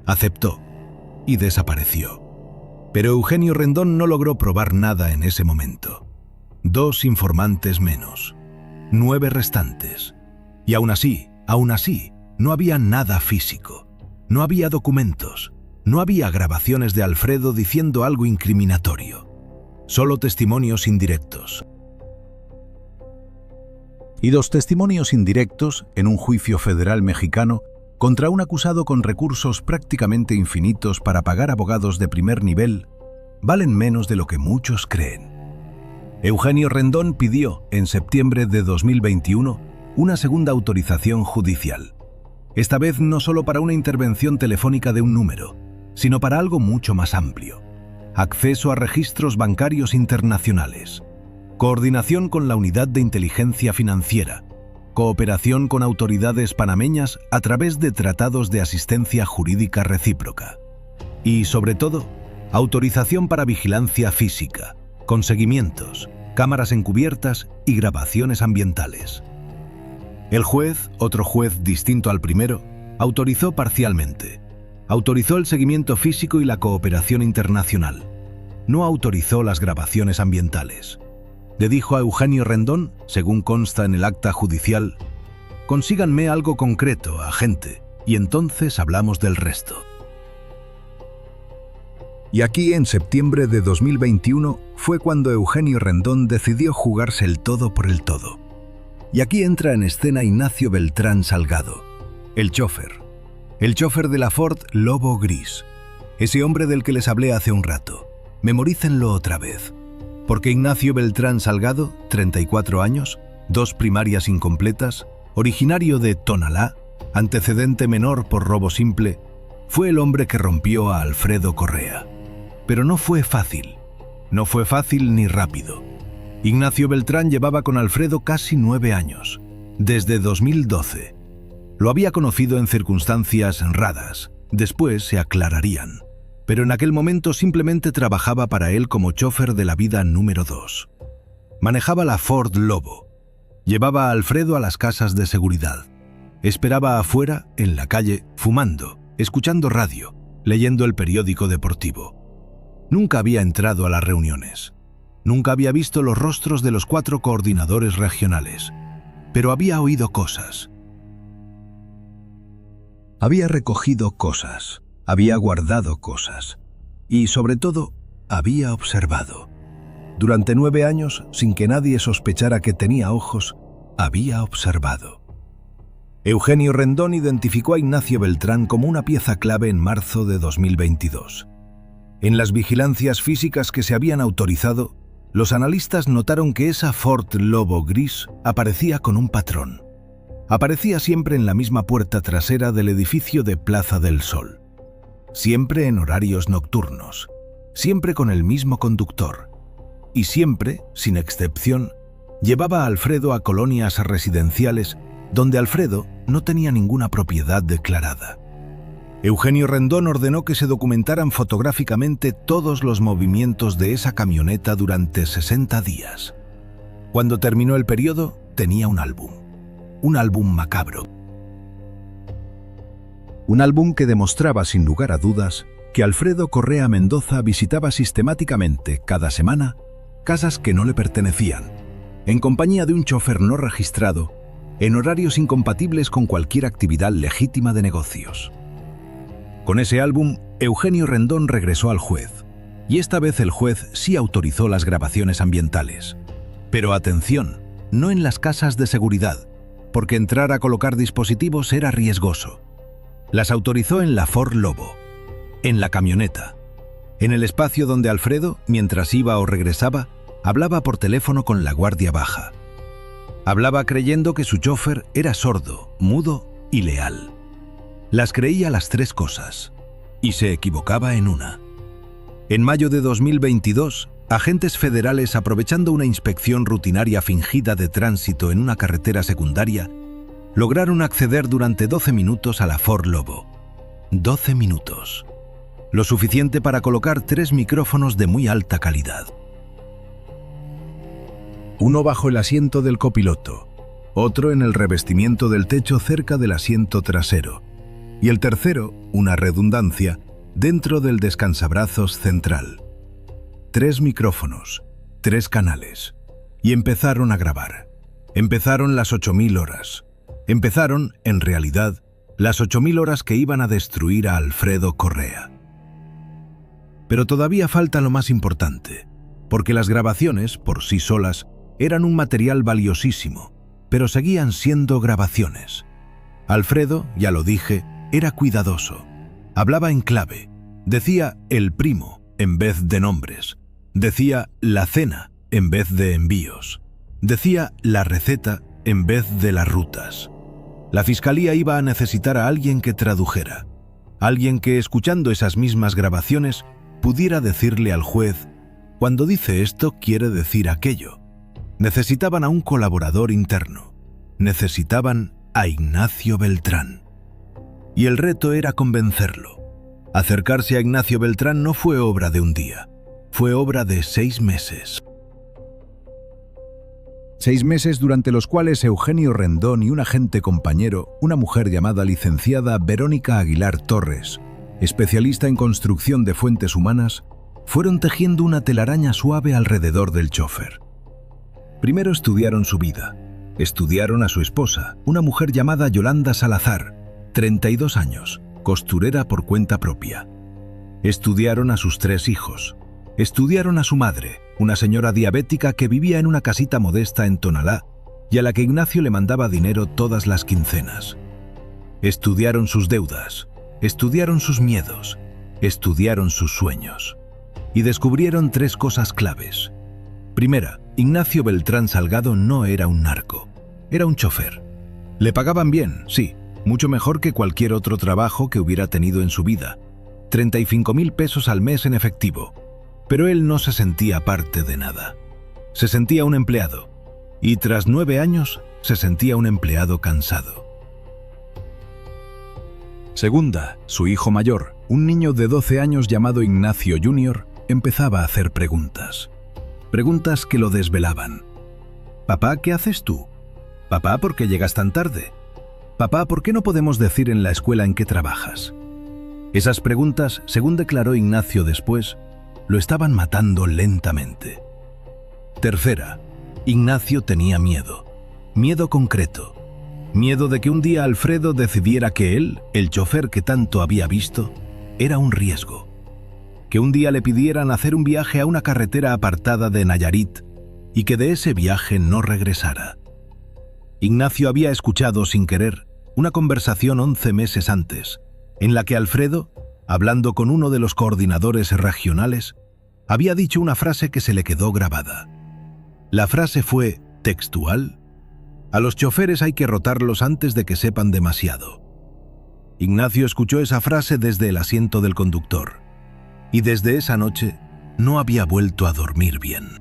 Aceptó y desapareció. Pero Eugenio Rendón no logró probar nada en ese momento. 2 informantes menos. 9 restantes. Y aún así, no había nada físico. No había documentos. No había grabaciones de Alfredo diciendo algo incriminatorio. Solo testimonios indirectos. Y 2 testimonios indirectos en un juicio federal mexicano contra un acusado con recursos prácticamente infinitos para pagar abogados de primer nivel valen menos de lo que muchos creen. Eugenio Rendón pidió, en septiembre de 2021, una segunda autorización judicial. Esta vez no solo para una intervención telefónica de un número, sino para algo mucho más amplio. Acceso a registros bancarios internacionales, coordinación con la Unidad de Inteligencia Financiera, cooperación con autoridades panameñas a través de tratados de asistencia jurídica recíproca y, sobre todo, autorización para vigilancia física, con seguimientos, cámaras encubiertas y grabaciones ambientales. El juez, otro juez distinto al primero, autorizó parcialmente. Autorizó el seguimiento físico y la cooperación internacional. No autorizó las grabaciones ambientales. Le dijo a Eugenio Rendón, según consta en el acta judicial: consíganme algo concreto, agente, y entonces hablamos del resto. Y aquí, en septiembre de 2021, fue cuando Eugenio Rendón decidió jugarse el todo por el todo. Y aquí entra en escena Ignacio Beltrán Salgado, el chofer de la Ford Lobo Gris, ese hombre del que les hablé hace un rato. Memorícenlo otra vez, porque Ignacio Beltrán Salgado, 34 años, 2 primarias incompletas, originario de Tonalá, antecedente menor por robo simple, fue el hombre que rompió a Alfredo Correa. Pero no fue fácil ni rápido. Ignacio Beltrán llevaba con Alfredo casi 9 años, desde 2012. Lo había conocido en circunstancias raras, después se aclararían, pero en aquel momento simplemente trabajaba para él como chofer de la vida número 2. Manejaba la Ford Lobo, llevaba a Alfredo a las casas de seguridad, esperaba afuera, en la calle, fumando, escuchando radio, leyendo el periódico deportivo. Nunca había entrado a las reuniones. Nunca había visto los rostros de los 4 coordinadores regionales, pero había oído cosas. Había recogido cosas, había guardado cosas y, sobre todo, había observado. Durante 9 años, sin que nadie sospechara que tenía ojos, había observado. Eugenio Rendón identificó a Ignacio Beltrán como una pieza clave en marzo de 2022. En las vigilancias físicas que se habían autorizado, los analistas notaron que esa Ford Lobo Gris aparecía con un patrón. Aparecía siempre en la misma puerta trasera del edificio de Plaza del Sol. Siempre en horarios nocturnos. Siempre con el mismo conductor. y siempre, sin excepción, llevaba a Alfredo a colonias residenciales donde Alfredo no tenía ninguna propiedad declarada. Eugenio Rendón ordenó que se documentaran fotográficamente todos los movimientos de esa camioneta durante 60 días. Cuando terminó el periodo, tenía un álbum macabro. Un álbum que demostraba sin lugar a dudas que Alfredo Correa Mendoza visitaba sistemáticamente, cada semana, casas que no le pertenecían, en compañía de un chofer no registrado, en horarios incompatibles con cualquier actividad legítima de negocios. Con ese álbum, Eugenio Rendón regresó al juez, y esta vez el juez sí autorizó las grabaciones ambientales. Pero atención, no en las casas de seguridad, porque entrar a colocar dispositivos era riesgoso. Las autorizó en la Ford Lobo, en la camioneta, en el espacio donde Alfredo, mientras iba o regresaba, hablaba por teléfono con la guardia baja. Hablaba creyendo que su chofer era sordo, mudo y leal. Las creía las tres cosas, y se equivocaba en una. En mayo de 2022, agentes federales, aprovechando una inspección rutinaria fingida de tránsito en una carretera secundaria, lograron acceder durante 12 minutos a la Ford Lobo. 12 minutos. Lo suficiente para colocar 3 micrófonos de muy alta calidad. Uno bajo el asiento del copiloto, otro en el revestimiento del techo cerca del asiento trasero, y el tercero, una redundancia, dentro del descansabrazos central. 3 micrófonos, 3 canales. Y empezaron a grabar. Empezaron las 8000 horas. Empezaron, en realidad, las 8000 horas que iban a destruir a Alfredo Correa. Pero todavía falta lo más importante, porque las grabaciones, por sí solas, eran un material valiosísimo, pero seguían siendo grabaciones. Alfredo, ya lo dije, era cuidadoso. Hablaba en clave. Decía el primo en vez de nombres. Decía la cena en vez de envíos. Decía la receta en vez de las rutas. La fiscalía iba a necesitar a alguien que tradujera. Alguien que, escuchando esas mismas grabaciones, pudiera decirle al juez: cuando dice esto quiere decir aquello. Necesitaban a un colaborador interno. Necesitaban a Ignacio Beltrán. Y el reto era convencerlo. Acercarse a Ignacio Beltrán no fue obra de un día, fue obra de 6 meses. 6 meses durante los cuales Eugenio Rendón y un agente compañero, una mujer llamada licenciada Verónica Aguilar Torres, especialista en construcción de fuentes humanas, fueron tejiendo una telaraña suave alrededor del chofer. Primero estudiaron su vida. Estudiaron a su esposa, una mujer llamada Yolanda Salazar, 32 años, costurera por cuenta propia. Estudiaron a sus 3 hijos. Estudiaron a su madre, una señora diabética que vivía en una casita modesta en Tonalá y a la que Ignacio le mandaba dinero todas las quincenas. Estudiaron sus deudas, estudiaron sus miedos, estudiaron sus sueños. Y descubrieron 3 cosas claves. Primera, Ignacio Beltrán Salgado no era un narco, era un chofer. Le pagaban bien, sí, mucho mejor que cualquier otro trabajo que hubiera tenido en su vida. 35.000 pesos al mes en efectivo. Pero él no se sentía parte de nada. Se sentía un empleado. Y tras 9 años, se sentía un empleado cansado. Segunda, su hijo mayor, un niño de 12 años llamado Ignacio Jr., empezaba a hacer preguntas. Preguntas que lo desvelaban. «Papá, ¿qué haces tú? Papá, ¿por qué llegas tan tarde? Papá, ¿por qué no podemos decir en la escuela en qué trabajas?» Esas preguntas, según declaró Ignacio después, lo estaban matando lentamente. Tercera, Ignacio tenía miedo. Miedo concreto. Miedo de que un día Alfredo decidiera que él, el chofer que tanto había visto, era un riesgo. Que un día le pidieran hacer un viaje a una carretera apartada de Nayarit y que de ese viaje no regresara. Ignacio había escuchado sin querer una conversación 11 meses antes, en la que Alfredo, hablando con uno de los coordinadores regionales, había dicho una frase que se le quedó grabada. La frase fue textual: «A los choferes hay que rotarlos antes de que sepan demasiado». Ignacio escuchó esa frase desde el asiento del conductor, y desde esa noche no había vuelto a dormir bien.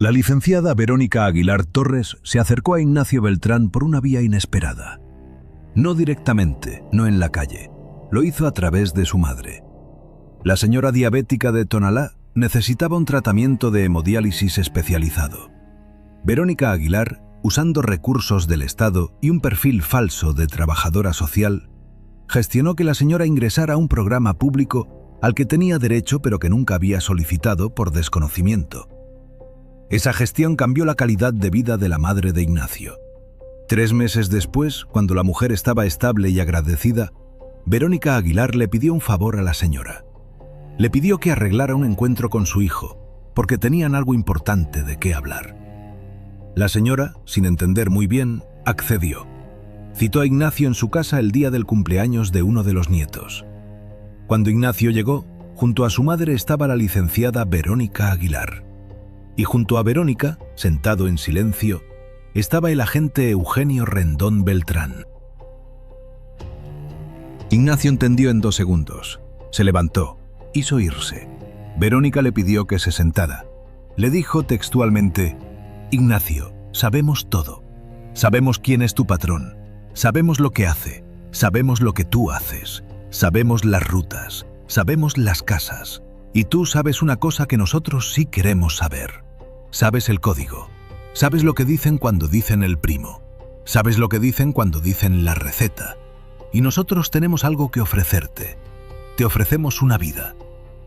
La licenciada Verónica Aguilar Torres se acercó a Ignacio Beltrán por una vía inesperada. No directamente, no en la calle. Lo hizo a través de su madre. La señora diabética de Tonalá necesitaba un tratamiento de hemodiálisis especializado. Verónica Aguilar, usando recursos del Estado y un perfil falso de trabajadora social, gestionó que la señora ingresara a un programa público al que tenía derecho pero que nunca había solicitado por desconocimiento. Esa gestión cambió la calidad de vida de la madre de Ignacio. 3 meses después, cuando la mujer estaba estable y agradecida, Verónica Aguilar le pidió un favor a la señora. Le pidió que arreglara un encuentro con su hijo, porque tenían algo importante de qué hablar. La señora, sin entender muy bien, accedió. Citó a Ignacio en su casa el día del cumpleaños de uno de los nietos. Cuando Ignacio llegó, junto a su madre estaba la licenciada Verónica Aguilar. Y junto a Verónica, sentado en silencio, estaba el agente Eugenio Rendón Beltrán. Ignacio entendió en 2 segundos. Se levantó, hizo irse. Verónica le pidió que se sentara. Le dijo textualmente: «Ignacio, sabemos todo. Sabemos quién es tu patrón. Sabemos lo que hace. Sabemos lo que tú haces. Sabemos las rutas. Sabemos las casas. Y tú sabes una cosa que nosotros sí queremos saber. Sabes el código. Sabes lo que dicen cuando dicen el primo. Sabes lo que dicen cuando dicen la receta. Y nosotros tenemos algo que ofrecerte. Te ofrecemos una vida.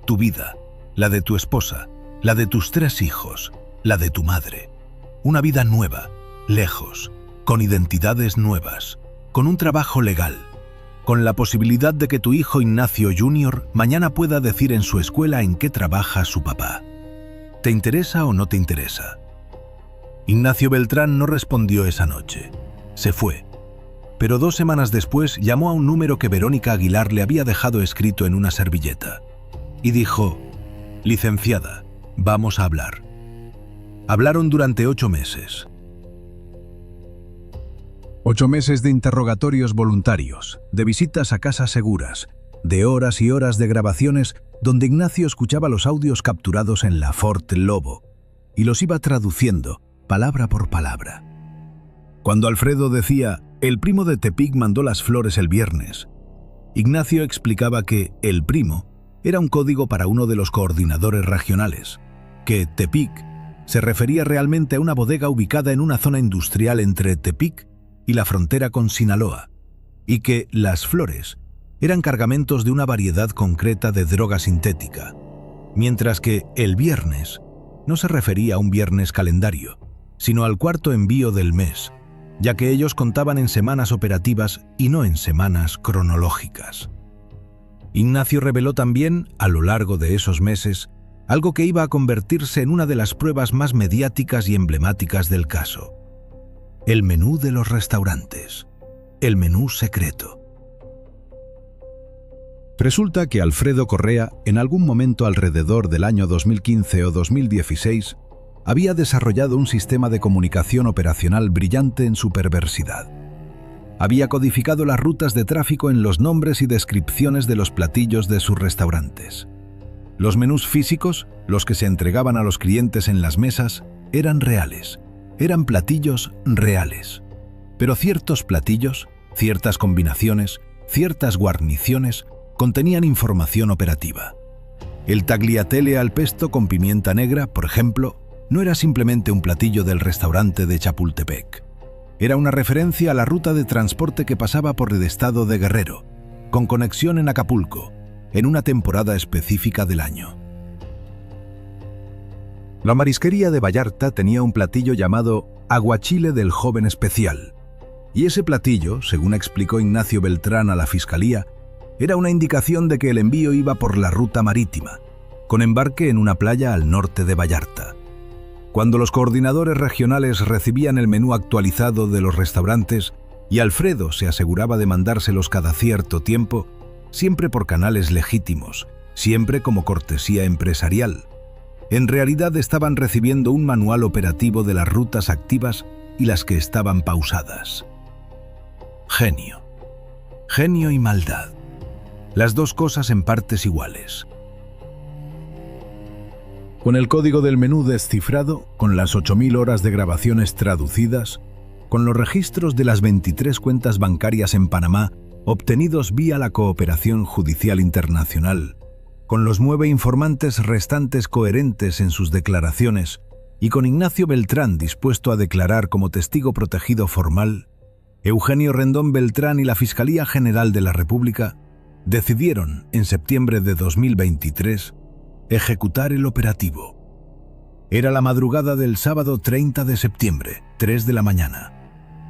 Tu vida, la de tu esposa, la de tus 3 hijos, la de tu madre. Una vida nueva, lejos, con identidades nuevas, con un trabajo legal, con la posibilidad de que tu hijo Ignacio Jr. mañana pueda decir en su escuela en qué trabaja su papá. ¿Te interesa o no te interesa?». Ignacio Beltrán no respondió esa noche. Se fue. Pero 2 semanas después llamó a un número que Verónica Aguilar le había dejado escrito en una servilleta. Y dijo: «Licenciada, vamos a hablar». Hablaron durante 8 meses. 8 meses de interrogatorios voluntarios, de visitas a casas seguras, de horas y horas de grabaciones donde Ignacio escuchaba los audios capturados en la Fort Lobo y los iba traduciendo, palabra por palabra. Cuando Alfredo decía: «El primo de Tepic mandó las flores el viernes», Ignacio explicaba que «el primo» era un código para uno de los coordinadores regionales, que Tepic se refería realmente a una bodega ubicada en una zona industrial entre Tepic y la frontera con Sinaloa, y que las flores eran cargamentos de una variedad concreta de droga sintética, mientras que el viernes no se refería a un viernes calendario, sino al 4º envío del mes, ya que ellos contaban en semanas operativas y no en semanas cronológicas. Ignacio reveló también, a lo largo de esos meses, algo que iba a convertirse en una de las pruebas más mediáticas y emblemáticas del caso: el menú de los restaurantes, el menú secreto. Resulta que Alfredo Correa, en algún momento alrededor del año 2015 o 2016, había desarrollado un sistema de comunicación operacional brillante en su perversidad. Había codificado las rutas de tráfico en los nombres y descripciones de los platillos de sus restaurantes. Los menús físicos, los que se entregaban a los clientes en las mesas, eran reales, eran platillos reales. Pero ciertos platillos, ciertas combinaciones, ciertas guarniciones, contenían información operativa. El tagliatelle al pesto con pimienta negra, por ejemplo, no era simplemente un platillo del restaurante de Chapultepec. Era una referencia a la ruta de transporte que pasaba por el estado de Guerrero, con conexión en Acapulco, en una temporada específica del año. La marisquería de Vallarta tenía un platillo llamado aguachile del joven especial, y ese platillo, según explicó Ignacio Beltrán a la Fiscalía, era una indicación de que el envío iba por la ruta marítima, con embarque en una playa al norte de Vallarta. Cuando los coordinadores regionales recibían el menú actualizado de los restaurantes y Alfredo se aseguraba de mandárselos cada cierto tiempo, siempre por canales legítimos, siempre como cortesía empresarial, en realidad estaban recibiendo un manual operativo de las rutas activas y las que estaban pausadas. Genio. Genio y maldad. Las dos cosas en partes iguales. Con el código del menú descifrado, con las 8.000 horas de grabaciones traducidas, con los registros de las 23 cuentas bancarias en Panamá obtenidos vía la cooperación judicial internacional, con los 9 informantes restantes coherentes en sus declaraciones y con Ignacio Beltrán dispuesto a declarar como testigo protegido formal, Eugenio Rendón Beltrán y la Fiscalía General de la República decidieron, en septiembre de 2023, ejecutar el operativo. Era la madrugada del sábado 30 de septiembre, 3 de la mañana.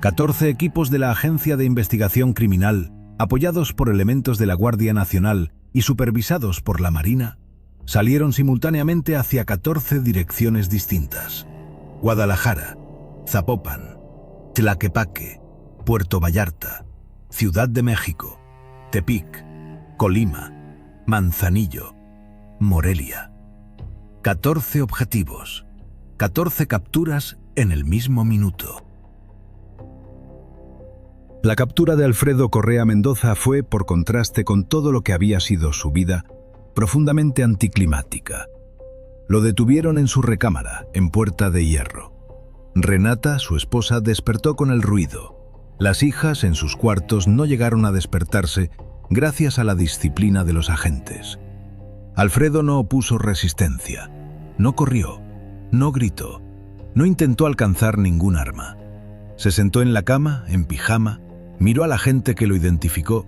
14 equipos de la Agencia de Investigación Criminal, apoyados por elementos de la Guardia Nacional y supervisados por la Marina, salieron simultáneamente hacia 14 direcciones distintas: Guadalajara, Zapopan, Tlaquepaque, Puerto Vallarta, Ciudad de México, Tepic, Colima, Manzanillo, Morelia. 14 objetivos, 14 capturas en el mismo minuto. La captura de Alfredo Correa Mendoza fue, por contraste con todo lo que había sido su vida, profundamente anticlimática. Lo detuvieron en su recámara, en Puerta de Hierro. Renata, su esposa, despertó con el ruido. Las hijas, en sus cuartos, no llegaron a despertarse gracias a la disciplina de los agentes. Alfredo no opuso resistencia, no corrió, no gritó, no intentó alcanzar ningún arma. Se sentó en la cama, en pijama, miró a la gente que lo identificó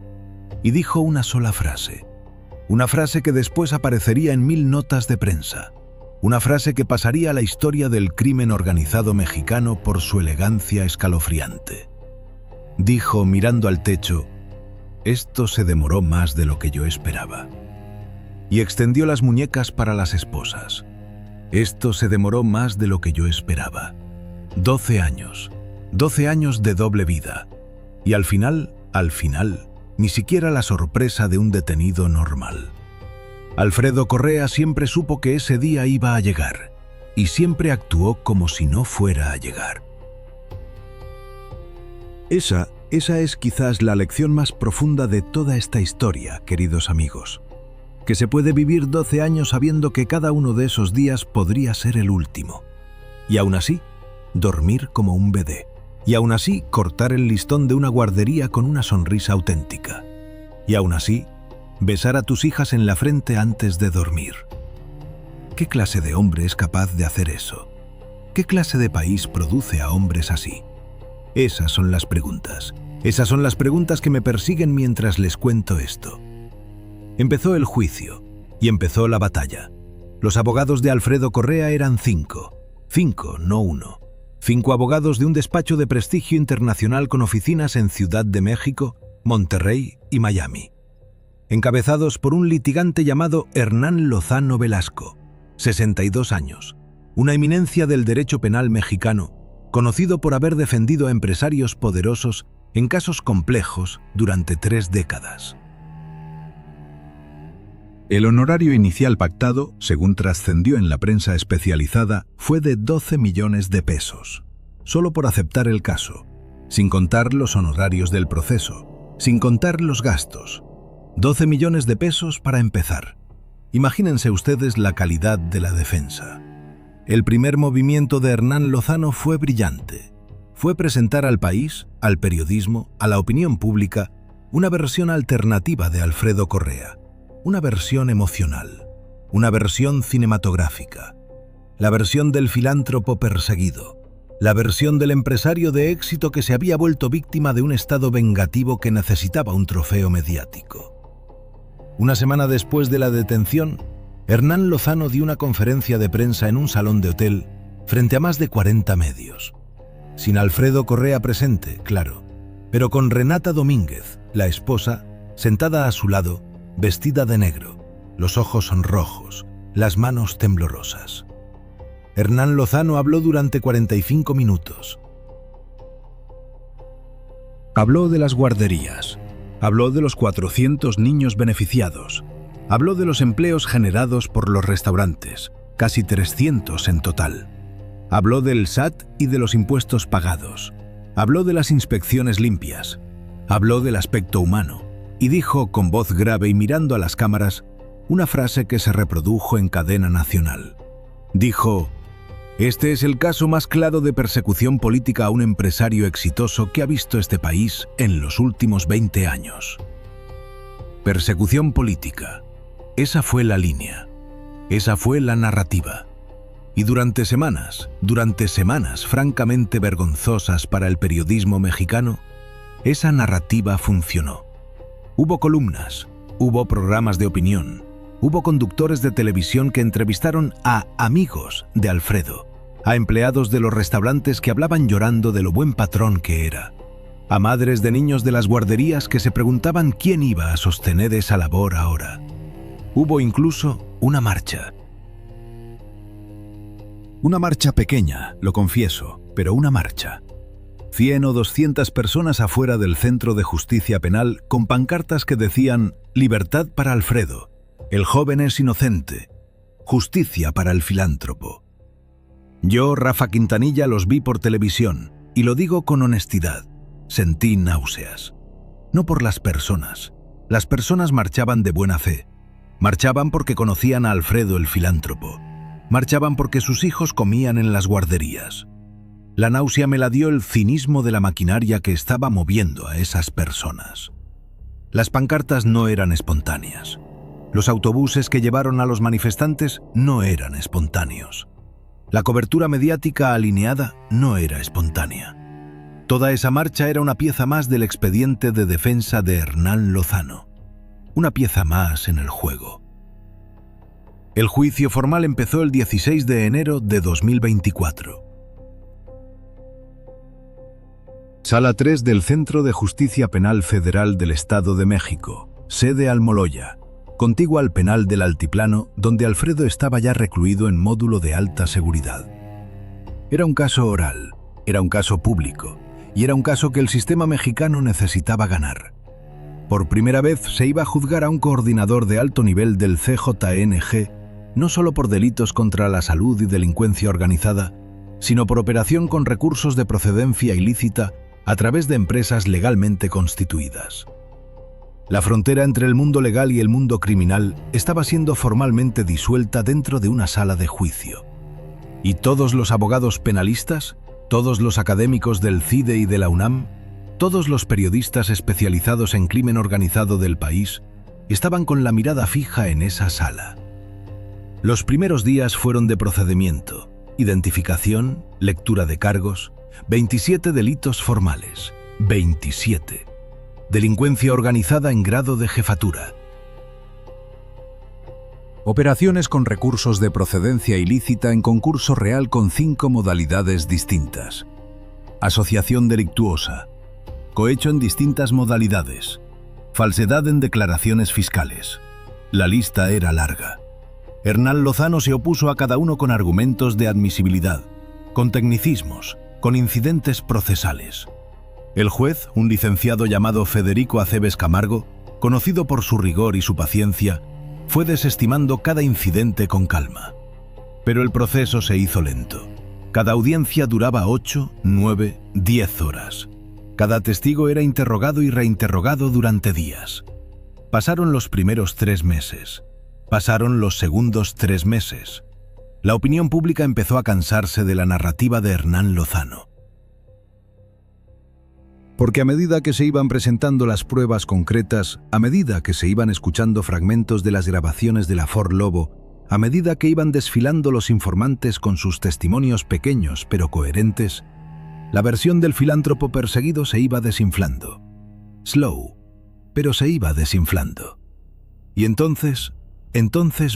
y dijo una sola frase. Una frase que después aparecería en 1000 notas de prensa. Una frase que pasaría a la historia del crimen organizado mexicano por su elegancia escalofriante. Dijo, mirando al techo: «Esto se demoró más de lo que yo esperaba». Y extendió las muñecas para las esposas. «Esto se demoró más de lo que yo esperaba». 12 años. 12 años de doble vida. Y al final, ni siquiera la sorpresa de un detenido normal. Alfredo Correa siempre supo que ese día iba a llegar, y siempre actuó como si no fuera a llegar. Esa es quizás la lección más profunda de toda esta historia, queridos amigos. Que se puede vivir 12 años sabiendo que cada uno de esos días podría ser el último. Y aún así, dormir como un bebé. Y aún así, cortar el listón de una guardería con una sonrisa auténtica. Y aún así, besar a tus hijas en la frente antes de dormir. ¿Qué clase de hombre es capaz de hacer eso? ¿Qué clase de país produce a hombres así? Esas son las preguntas. Esas son las preguntas que me persiguen mientras les cuento esto. Empezó el juicio y empezó la batalla. Los abogados de Alfredo Correa eran 5. 5, no 1. 5 abogados de un despacho de prestigio internacional con oficinas en Ciudad de México, Monterrey y Miami. Encabezados por un litigante llamado Hernán Lozano Velasco, 62 años, una eminencia del derecho penal mexicano, conocido por haber defendido a empresarios poderosos en casos complejos durante 3 décadas. El honorario inicial pactado, según trascendió en la prensa especializada, fue de 12 millones de pesos, solo por aceptar el caso, sin contar los honorarios del proceso, sin contar los gastos. 12 millones de pesos para empezar. Imagínense ustedes la calidad de la defensa. El primer movimiento de Hernán Lozano fue brillante. Fue presentar al país, al periodismo, a la opinión pública, una versión alternativa de Alfredo Correa. Una versión emocional, una versión cinematográfica, la versión del filántropo perseguido, la versión del empresario de éxito que se había vuelto víctima de un estado vengativo que necesitaba un trofeo mediático. Una semana después de la detención, Hernán Lozano dio una conferencia de prensa en un salón de hotel frente a más de 40 medios. Sin Alfredo Correa presente, claro, pero con Renata Domínguez, la esposa, sentada a su lado, vestida de negro, los ojos rojos, las manos temblorosas. Hernán Lozano habló durante 45 minutos. Habló de las guarderías, habló de los 400 niños beneficiados, habló de los empleos generados por los restaurantes, casi 300 en total. Habló del SAT y de los impuestos pagados, habló de las inspecciones limpias, habló del aspecto humano, y dijo con voz grave y mirando a las cámaras una frase que se reprodujo en cadena nacional. Dijo: «Este es el caso más claro de persecución política a un empresario exitoso que ha visto este país en los últimos 20 años». Persecución política. Esa fue la línea. Esa fue la narrativa. Y durante semanas francamente vergonzosas para el periodismo mexicano, esa narrativa funcionó. Hubo columnas, hubo programas de opinión, hubo conductores de televisión que entrevistaron a amigos de Alfredo, a empleados de los restaurantes que hablaban llorando de lo buen patrón que era, a madres de niños de las guarderías que se preguntaban quién iba a sostener esa labor ahora. Hubo incluso una marcha. Una marcha pequeña, lo confieso, pero una marcha. 100 o 200 personas afuera del Centro de Justicia Penal con pancartas que decían: «Libertad para Alfredo, el joven es inocente, justicia para el filántropo». Yo, Rafa Quintanilla, los vi por televisión, y lo digo con honestidad, sentí náuseas. No por las personas marchaban de buena fe, marchaban porque conocían a Alfredo el filántropo, marchaban porque sus hijos comían en las guarderías. La náusea me la dio el cinismo de la maquinaria que estaba moviendo a esas personas. Las pancartas no eran espontáneas. Los autobuses que llevaron a los manifestantes no eran espontáneos. La cobertura mediática alineada no era espontánea. Toda esa marcha era una pieza más del expediente de defensa de Hernán Lozano. Una pieza más en el juego. El juicio formal empezó el 16 de enero de 2024. Sala 3 del Centro de Justicia Penal Federal del Estado de México, sede Almoloya, contigua al penal del Altiplano, donde Alfredo estaba ya recluido en módulo de alta seguridad. Era un caso oral, era un caso público, y era un caso que el sistema mexicano necesitaba ganar. Por primera vez se iba a juzgar a un coordinador de alto nivel del CJNG, no solo por delitos contra la salud y delincuencia organizada, sino por operación con recursos de procedencia ilícita a través de empresas legalmente constituidas. La frontera entre el mundo legal y el mundo criminal estaba siendo formalmente disuelta dentro de una sala de juicio. Y todos los abogados penalistas, todos los académicos del CIDE y de la UNAM, todos los periodistas especializados en crimen organizado del país, estaban con la mirada fija en esa sala. Los primeros días fueron de procedimiento, identificación, lectura de cargos, 27 delitos formales, 27. Delincuencia organizada en grado de jefatura. Operaciones con recursos de procedencia ilícita en concurso real con 5 modalidades distintas. Asociación delictuosa. Cohecho en distintas modalidades. Falsedad en declaraciones fiscales. La lista era larga. Hernán Lozano se opuso a cada uno con argumentos de admisibilidad, con tecnicismos, con incidentes procesales. El juez, un licenciado llamado Federico Aceves Camargo, conocido por su rigor y su paciencia, fue desestimando cada incidente con calma. Pero el proceso se hizo lento. Cada audiencia duraba 8, 9, 10 horas. Cada testigo era interrogado y reinterrogado durante días. Pasaron los primeros 3 meses. Pasaron los segundos 3 meses. La opinión pública empezó a cansarse de la narrativa de Hernán Lozano. Porque a medida que se iban presentando las pruebas concretas, a medida que se iban escuchando fragmentos de las grabaciones de la Ford Lobo, a medida que iban desfilando los informantes con sus testimonios pequeños pero coherentes, la versión del filántropo perseguido se iba desinflando. Slow, pero se iba desinflando. Y entonces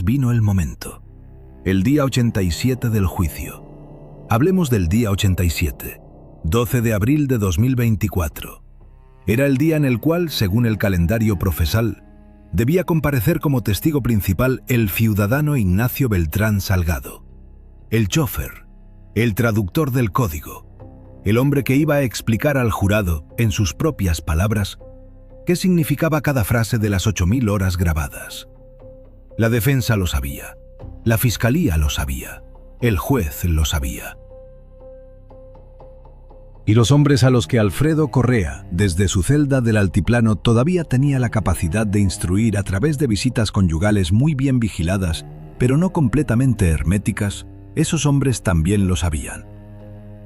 vino el momento. El día 87 del juicio. Hablemos del día 87. 12 de abril de 2024. Era el día en el cual, según el calendario procesal, debía comparecer como testigo principal el ciudadano Ignacio Beltrán Salgado, el chofer, el traductor del código, el hombre que iba a explicar al jurado, en sus propias palabras, qué significaba cada frase de las 8.000 horas grabadas. La defensa lo sabía, la fiscalía lo sabía, el juez lo sabía. Y los hombres a los que Alfredo Correa, desde su celda del altiplano, todavía tenía la capacidad de instruir a través de visitas conyugales muy bien vigiladas, pero no completamente herméticas, Esos hombres también lo sabían.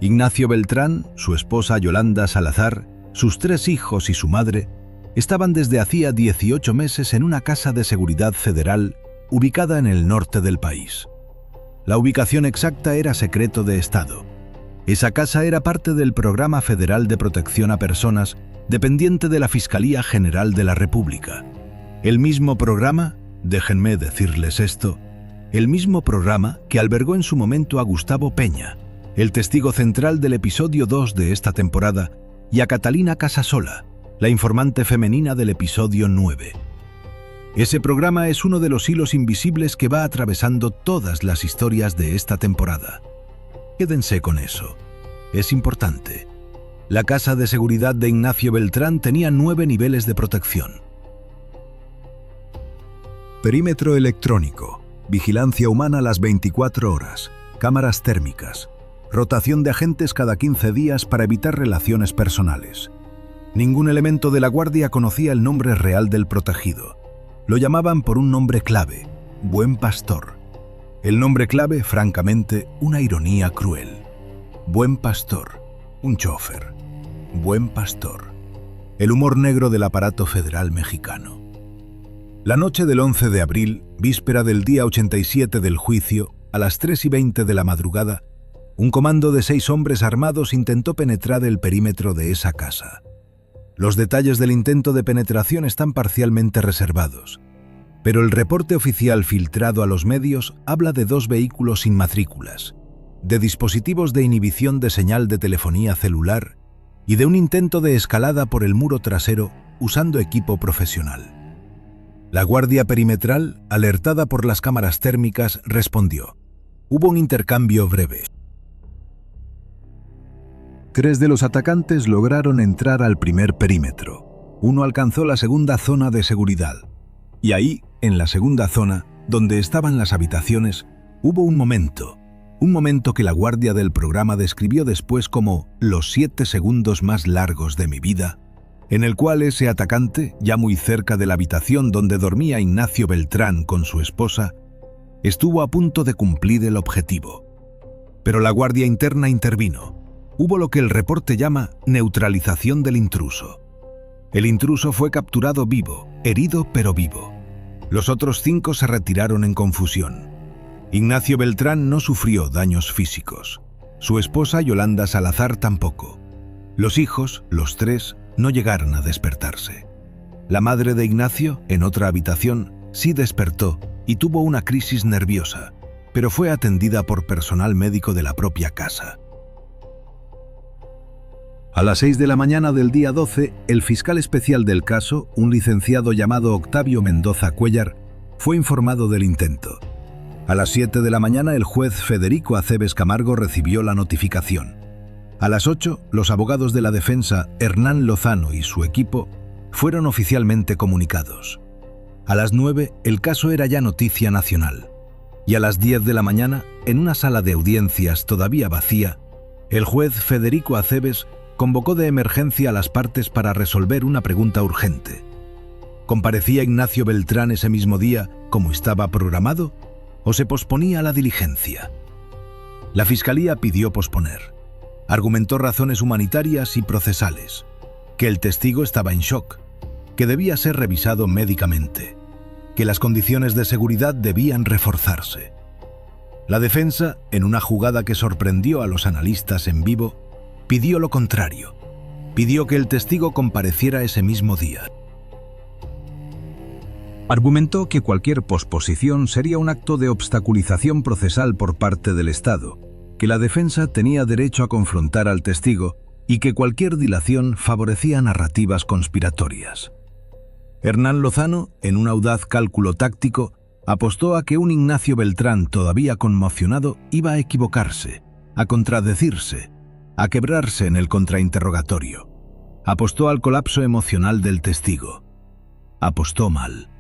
Ignacio Beltrán, su esposa Yolanda Salazar, sus 3 hijos y su madre estaban desde hacía 18 meses en una casa de seguridad federal ubicada en el norte del país. La ubicación exacta era secreto de Estado. Esa casa era parte del Programa Federal de Protección a Personas, dependiente de la Fiscalía General de la República. El mismo programa, déjenme decirles esto, el mismo programa que albergó en su momento a Gustavo Peña, el testigo central del episodio 2 de esta temporada, y a Catalina Casasola, la informante femenina del episodio 9. Ese programa es uno de los hilos invisibles que va atravesando todas las historias de esta temporada. Quédense con eso. Es importante. La casa de seguridad de Ignacio Beltrán tenía 9 niveles de protección. Perímetro electrónico, vigilancia humana las 24 horas, cámaras térmicas, rotación de agentes cada 15 días para evitar relaciones personales. Ningún elemento de la guardia conocía el nombre real del protegido. Lo llamaban por un nombre clave, Buen Pastor. El nombre clave, francamente, una ironía cruel. Buen Pastor, un chofer. Buen Pastor. El humor negro del aparato federal mexicano. La noche del 11 de abril, víspera del día 87 del juicio, a las 3:20 de la madrugada, un comando de 6 hombres armados intentó penetrar el perímetro de esa casa. Los detalles del intento de penetración están parcialmente reservados, pero el reporte oficial filtrado a los medios habla de 2 vehículos sin matrículas, de dispositivos de inhibición de señal de telefonía celular y de un intento de escalada por el muro trasero usando equipo profesional. La guardia perimetral, alertada por las cámaras térmicas, respondió. Hubo un intercambio breve. 3 de los atacantes lograron entrar al primer perímetro. Uno alcanzó la segunda zona de seguridad. Y ahí, en la segunda zona, donde estaban las habitaciones, hubo un momento que la guardia del programa describió después como los 7 segundos más largos de mi vida, en el cual ese atacante, ya muy cerca de la habitación donde dormía Ignacio Beltrán con su esposa, estuvo a punto de cumplir el objetivo. Pero la guardia interna intervino. Hubo lo que el reporte llama neutralización del intruso. El intruso fue capturado vivo, herido pero vivo. Los otros 5 se retiraron en confusión. Ignacio Beltrán no sufrió daños físicos. Su esposa Yolanda Salazar tampoco. Los hijos, los 3, no llegaron a despertarse. La madre de Ignacio, en otra habitación, sí despertó y tuvo una crisis nerviosa, pero fue atendida por personal médico de la propia casa. A las 6 de la mañana del día 12, el fiscal especial del caso, un licenciado llamado Octavio Mendoza Cuellar, fue informado del intento. A las 7 de la mañana, el juez Federico Aceves Camargo recibió la notificación. A las 8, los abogados de la defensa, Hernán Lozano y su equipo, fueron oficialmente comunicados. A las 9, el caso era ya noticia nacional. Y a las 10 de la mañana, en una sala de audiencias todavía vacía, el juez Federico Aceves convocó de emergencia a las partes para resolver una pregunta urgente. ¿Comparecía Ignacio Beltrán ese mismo día, como estaba programado, o se posponía la diligencia? La Fiscalía pidió posponer. Argumentó razones humanitarias y procesales, que el testigo estaba en shock, que debía ser revisado médicamente, que las condiciones de seguridad debían reforzarse. La defensa, en una jugada que sorprendió a los analistas en vivo, pidió lo contrario. Pidió que el testigo compareciera ese mismo día. Argumentó que cualquier posposición sería un acto de obstaculización procesal por parte del Estado, que la defensa tenía derecho a confrontar al testigo y que cualquier dilación favorecía narrativas conspiratorias. Hernán Lozano, en un audaz cálculo táctico, apostó a que un Ignacio Beltrán todavía conmocionado iba a equivocarse, a contradecirse, a quebrarse en el contrainterrogatorio. Apostó al colapso emocional del testigo. Apostó mal,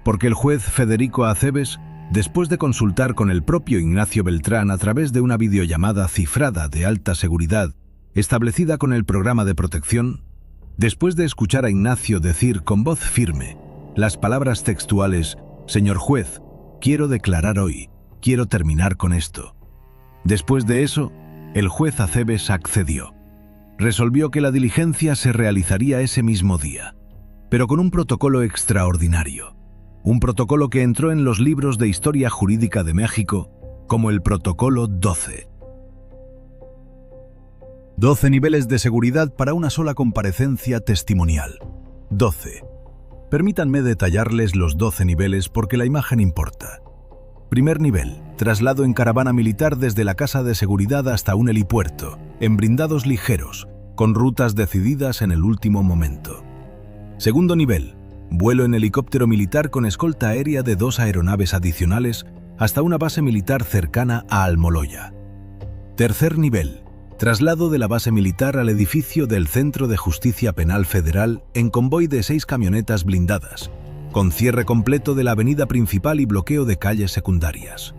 porque el juez Federico Aceves, después de consultar con el propio Ignacio Beltrán a través de una videollamada cifrada de alta seguridad establecida con el programa de protección, después de escuchar a Ignacio decir con voz firme las palabras textuales: «Señor juez, quiero declarar hoy, quiero terminar con esto», Después de eso, el juez Acebes accedió. Resolvió que la diligencia se realizaría ese mismo día, pero con un protocolo extraordinario. Un protocolo que entró en los libros de historia jurídica de México como el Protocolo 12. 12 niveles de seguridad para una sola comparecencia testimonial. 12. Permítanme detallarles los 12 niveles porque la imagen importa. Primer nivel, traslado en caravana militar desde la casa de seguridad hasta un helipuerto, en blindados ligeros, con rutas decididas en el último momento. Segundo nivel, vuelo en helicóptero militar con escolta aérea de 2 aeronaves adicionales hasta una base militar cercana a Almoloya. Tercer nivel, traslado de la base militar al edificio del Centro de Justicia Penal Federal en convoy de 6 camionetas blindadas, con cierre completo de la avenida principal y bloqueo de calles secundarias.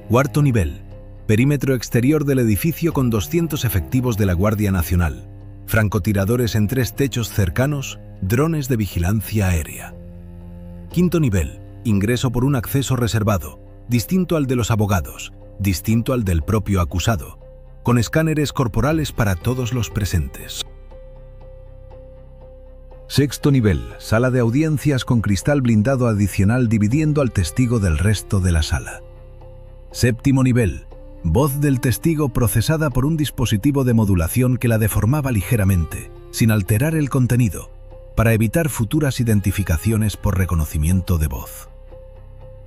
Cuarto nivel, perímetro exterior del edificio con 200 efectivos de la Guardia Nacional, francotiradores en 3 techos cercanos, drones de vigilancia aérea. Quinto nivel, ingreso por un acceso reservado, distinto al de los abogados, distinto al del propio acusado, con escáneres corporales para todos los presentes. Sexto nivel, sala de audiencias con cristal blindado adicional dividiendo al testigo del resto de la sala. Séptimo nivel, voz del testigo procesada por un dispositivo de modulación que la deformaba ligeramente, sin alterar el contenido, para evitar futuras identificaciones por reconocimiento de voz.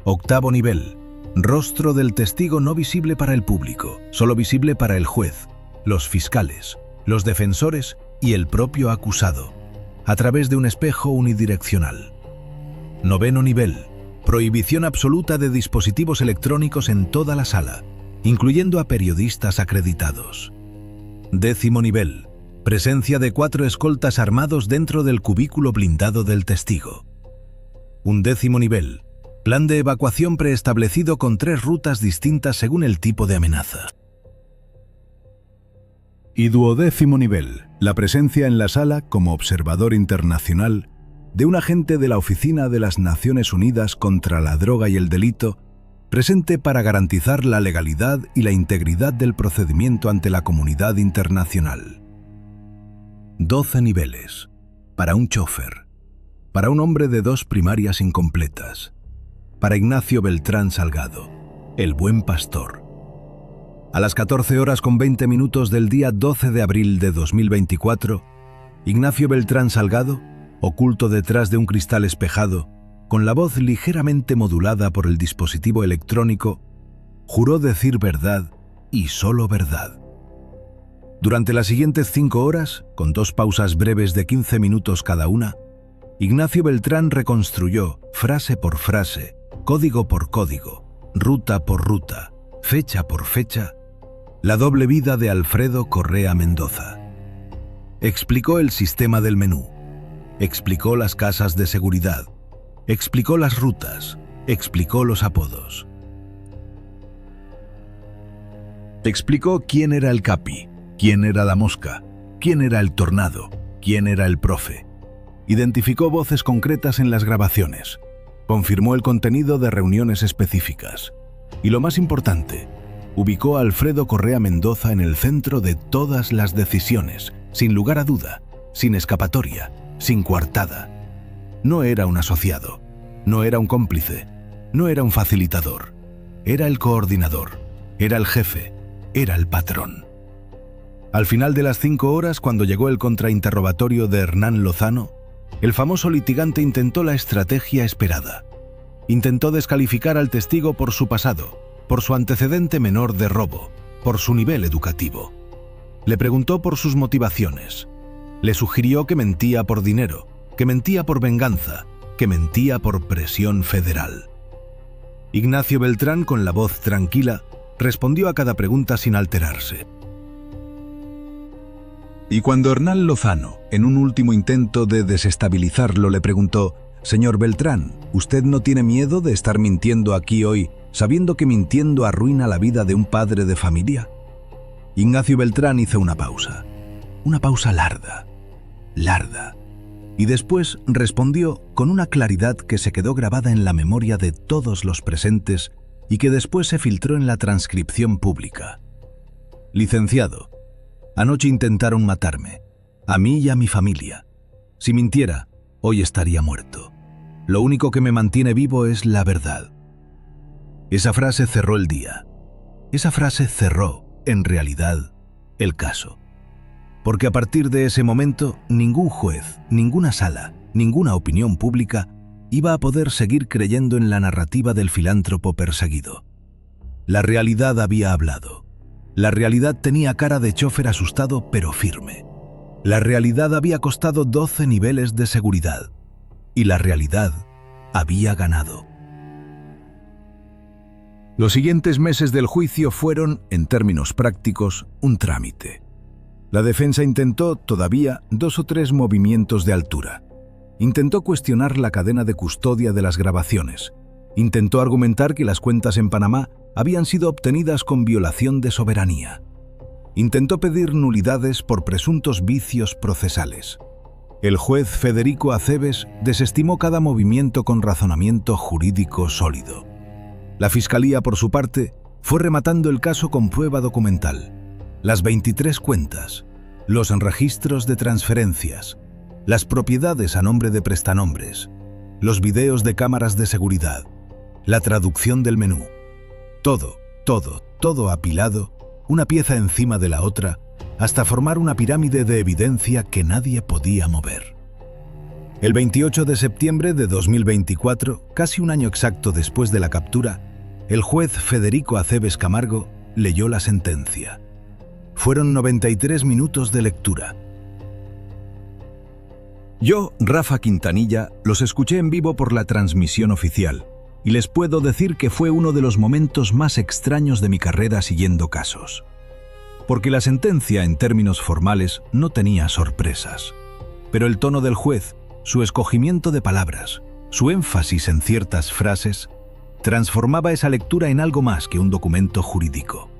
Octavo nivel, rostro del testigo no visible para el público, solo visible para el juez, los fiscales, los defensores y el propio acusado, a través de un espejo unidireccional. Noveno nivel, prohibición absoluta de dispositivos electrónicos en toda la sala, incluyendo a periodistas acreditados. Décimo nivel, presencia de 4 escoltas armados dentro del cubículo blindado del testigo. Undécimo nivel, plan de evacuación preestablecido con 3 rutas distintas según el tipo de amenaza. Y duodécimo nivel, la presencia en la sala como observador internacional de un agente de la Oficina de las Naciones Unidas contra la Droga y el Delito, presente para garantizar la legalidad y la integridad del procedimiento ante la comunidad internacional. 12 niveles, para un chofer, para un hombre de 2 primarias incompletas, para Ignacio Beltrán Salgado, el buen pastor. A las 14:20 del día 12 de abril de 2024, Ignacio Beltrán Salgado, oculto detrás de un cristal espejado, con la voz ligeramente modulada por el dispositivo electrónico, juró decir verdad y solo verdad. Durante las siguientes 5 horas, con 2 pausas breves de 15 minutos cada una, Ignacio Beltrán reconstruyó, frase por frase, código por código, ruta por ruta, fecha por fecha, la doble vida de Alfredo Correa Mendoza. Explicó el sistema del menú, explicó las casas de seguridad, explicó las rutas, explicó los apodos. Explicó quién era el Capi, quién era la Mosca, quién era el Tornado, quién era el Profe. Identificó voces concretas en las grabaciones, confirmó el contenido de reuniones específicas y, lo más importante, ubicó a Alfredo Correa Mendoza en el centro de todas las decisiones, sin lugar a duda, sin escapatoria, sin coartada. No era un asociado, no era un cómplice, no era un facilitador, era el coordinador, era el jefe, era el patrón. Al final de las 5 horas, cuando llegó el contrainterrogatorio de Hernán Lozano, el famoso litigante intentó la estrategia esperada. Intentó descalificar al testigo por su pasado, por su antecedente menor de robo, por su nivel educativo. Le preguntó por sus motivaciones. Le sugirió que mentía por dinero, que mentía por venganza, que mentía por presión federal. Ignacio Beltrán, con la voz tranquila, respondió a cada pregunta sin alterarse. Y cuando Hernán Lozano, en un último intento de desestabilizarlo, le preguntó: «Señor Beltrán, ¿usted no tiene miedo de estar mintiendo aquí hoy, sabiendo que mintiendo arruina la vida de un padre de familia?». Ignacio Beltrán hizo una pausa larga, y después respondió con una claridad que se quedó grabada en la memoria de todos los presentes y que después se filtró en la transcripción pública. Licenciado, anoche intentaron matarme, a mí y a mi familia. Si mintiera, hoy estaría muerto. Lo único que me mantiene vivo es la verdad. Esa frase cerró el día. Esa frase cerró, en realidad, el caso. Porque a partir de ese momento, ningún juez, ninguna sala, ninguna opinión pública iba a poder seguir creyendo en la narrativa del filántropo perseguido. La realidad había hablado. La realidad tenía cara de chofer asustado pero firme. La realidad había costado 12 niveles de seguridad. Y la realidad había ganado. Los siguientes meses del juicio fueron, en términos prácticos, un trámite. La defensa intentó, todavía, 2 o 3 movimientos de altura. Intentó cuestionar la cadena de custodia de las grabaciones. Intentó argumentar que las cuentas en Panamá habían sido obtenidas con violación de soberanía. Intentó pedir nulidades por presuntos vicios procesales. El juez Federico Aceves desestimó cada movimiento con razonamiento jurídico sólido. La Fiscalía, por su parte, fue rematando el caso con prueba documental. Las 23 cuentas, los registros de transferencias, las propiedades a nombre de prestanombres, los videos de cámaras de seguridad, la traducción del menú. Todo apilado, una pieza encima de la otra, hasta formar una pirámide de evidencia que nadie podía mover. El 28 de septiembre de 2024, casi un año exacto después de la captura, el juez Federico Aceves Camargo leyó la sentencia. Fueron 93 minutos de lectura. Yo, Rafa Quintanilla, los escuché en vivo por la transmisión oficial, y les puedo decir que fue uno de los momentos más extraños de mi carrera siguiendo casos. Porque la sentencia, en términos formales, no tenía sorpresas. Pero el tono del juez, su escogimiento de palabras, su énfasis en ciertas frases, transformaba esa lectura en algo más que un documento jurídico.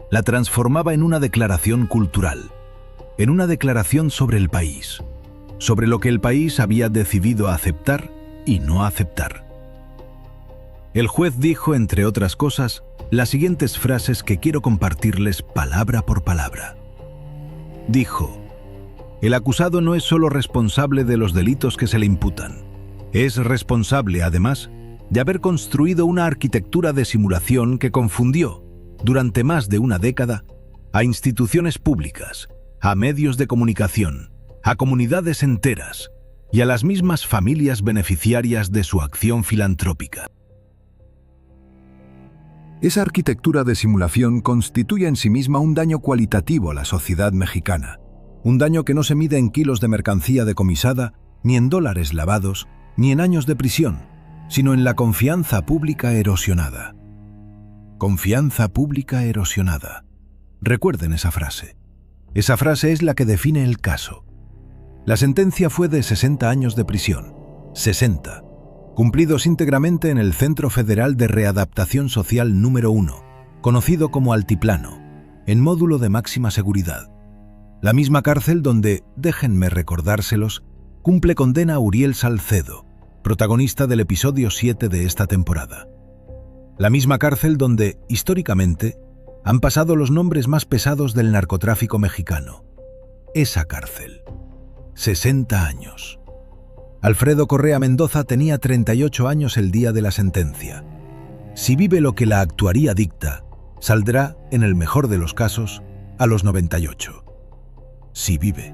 La transformaba en una declaración cultural, en una declaración sobre el país, sobre lo que el país había decidido aceptar y no aceptar. El juez dijo, entre otras cosas, las siguientes frases que quiero compartirles palabra por palabra. Dijo: el acusado no es solo responsable de los delitos que se le imputan, es responsable, además, de haber construido una arquitectura de simulación que confundió, durante más de una década, a instituciones públicas, a medios de comunicación, a comunidades enteras y a las mismas familias beneficiarias de su acción filantrópica. Esa arquitectura de simulación constituye en sí misma un daño cualitativo a la sociedad mexicana, un daño que no se mide en kilos de mercancía decomisada, ni en dólares lavados, ni en años de prisión, sino en la confianza pública erosionada. Confianza pública erosionada. Recuerden esa frase. Esa frase es la que define el caso. La sentencia fue de 60 años de prisión, 60, cumplidos íntegramente en el Centro Federal de Readaptación Social número 1, conocido como Altiplano, en módulo de máxima seguridad. La misma cárcel donde, déjenme recordárselos, cumple condena Uriel Salcedo, protagonista del episodio 7 de esta temporada. La misma cárcel donde, históricamente, han pasado los nombres más pesados del narcotráfico mexicano. Esa cárcel. 60 años. Alfredo Correa Mendoza tenía 38 años el día de la sentencia. Si vive lo que la actuaría dicta, saldrá, en el mejor de los casos, a los 98. Si vive.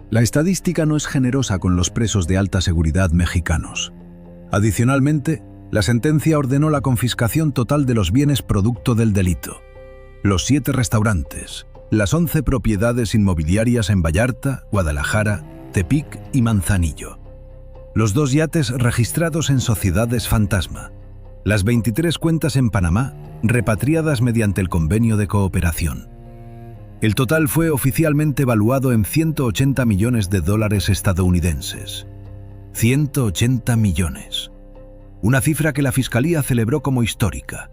La estadística no es generosa con los presos de alta seguridad mexicanos. Adicionalmente, la sentencia ordenó la confiscación total de los bienes producto del delito. Los 7 restaurantes, las 11 propiedades inmobiliarias en Vallarta, Guadalajara, Tepic y Manzanillo. Los 2 yates registrados en sociedades fantasma. Las 23 cuentas en Panamá, repatriadas mediante el convenio de cooperación. El total fue oficialmente evaluado en $180 millones estadounidenses. 180 millones. Una cifra que la Fiscalía celebró como histórica.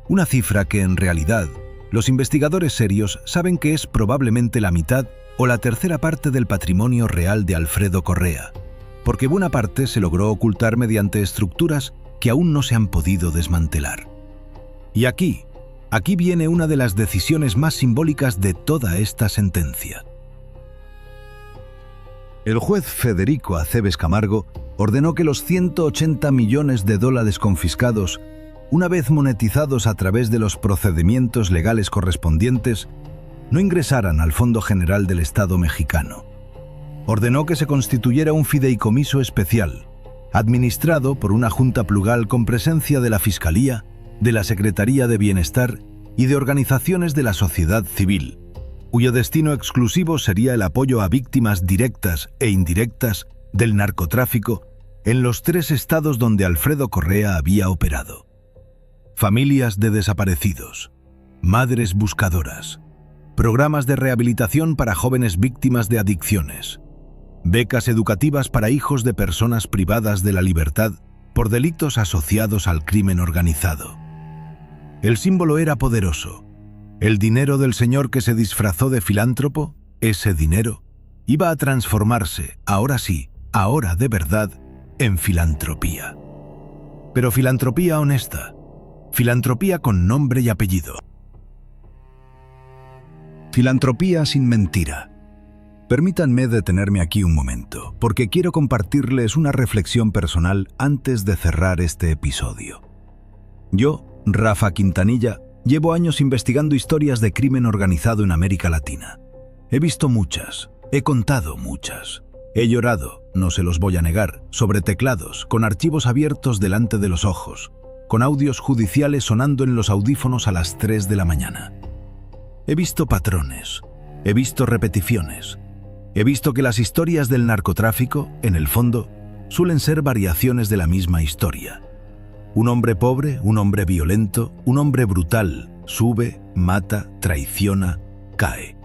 Una cifra que, en realidad, los investigadores serios saben que es probablemente la mitad o la tercera parte del patrimonio real de Alfredo Correa, porque buena parte se logró ocultar mediante estructuras que aún no se han podido desmantelar. Y aquí viene una de las decisiones más simbólicas de toda esta sentencia. El juez Federico Aceves Camargo ordenó que los 180 millones de dólares confiscados, una vez monetizados a través de los procedimientos legales correspondientes, no ingresaran al Fondo General del Estado mexicano. Ordenó que se constituyera un fideicomiso especial, administrado por una junta plural con presencia de la Fiscalía, de la Secretaría de Bienestar y de organizaciones de la sociedad civil, cuyo destino exclusivo sería el apoyo a víctimas directas e indirectas del narcotráfico en los 3 estados donde Alfredo Correa había operado. Familias de desaparecidos, madres buscadoras, programas de rehabilitación para jóvenes víctimas de adicciones, becas educativas para hijos de personas privadas de la libertad por delitos asociados al crimen organizado. El símbolo era poderoso. El dinero del señor que se disfrazó de filántropo, ese dinero, iba a transformarse, ahora sí, ahora de verdad, en filantropía. Pero filantropía honesta, filantropía con nombre y apellido. Filantropía sin mentira. Permítanme detenerme aquí un momento, porque quiero compartirles una reflexión personal antes de cerrar este episodio. Yo, Rafa Quintanilla, llevo años investigando historias de crimen organizado en América Latina. He visto muchas, he contado muchas. He llorado, no se los voy a negar, sobre teclados, con archivos abiertos delante de los ojos, con audios judiciales sonando en los audífonos a las 3 de la mañana. He visto patrones, he visto repeticiones. He visto que las historias del narcotráfico, en el fondo, suelen ser variaciones de la misma historia. Un hombre pobre, un hombre violento, un hombre brutal, sube, mata, traiciona, cae.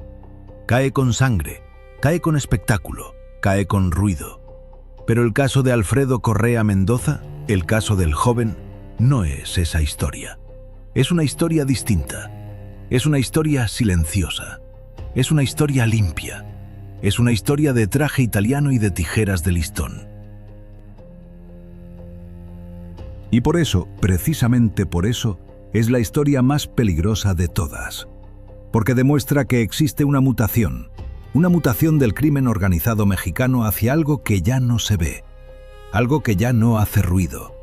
Cae con sangre, cae con espectáculo, cae con ruido. Pero el caso de Alfredo Correa Mendoza, el caso del joven, no es esa historia. Es una historia distinta. Es una historia silenciosa. Es una historia limpia. Es una historia de traje italiano y de tijeras de listón. Y por eso, precisamente por eso, es la historia más peligrosa de todas. Porque demuestra que existe una mutación del crimen organizado mexicano hacia algo que ya no se ve, algo que ya no hace ruido,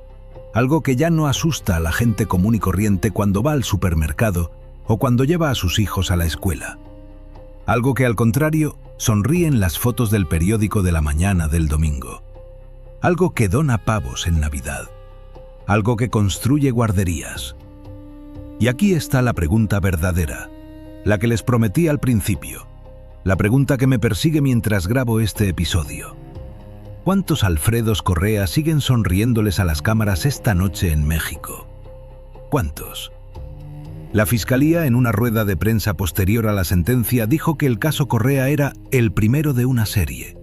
algo que ya no asusta a la gente común y corriente cuando va al supermercado o cuando lleva a sus hijos a la escuela. Algo que, al contrario, sonríe en las fotos del periódico de la mañana del domingo. Algo que dona pavos en Navidad. Algo que construye guarderías. Y aquí está la pregunta verdadera, la que les prometí al principio, la pregunta que me persigue mientras grabo este episodio. ¿Cuántos Alfredos Correa siguen sonriéndoles a las cámaras esta noche en México? ¿Cuántos? La Fiscalía, en una rueda de prensa posterior a la sentencia, dijo que el caso Correa era el primero de una serie,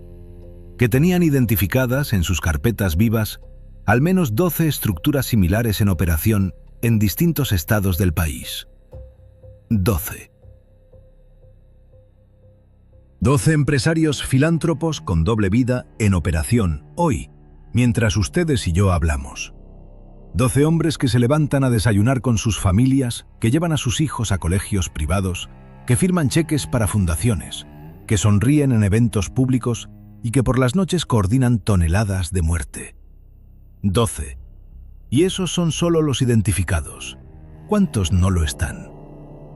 que tenían identificadas en sus carpetas vivas al menos 12 estructuras similares en operación en distintos estados del país. 12 empresarios filántropos con doble vida en operación hoy, mientras ustedes y yo hablamos. 12 hombres que se levantan a desayunar con sus familias, que llevan a sus hijos a colegios privados, que firman cheques para fundaciones, que sonríen en eventos públicos y que por las noches coordinan toneladas de muerte. 12. Y esos son solo los identificados. ¿Cuántos no lo están?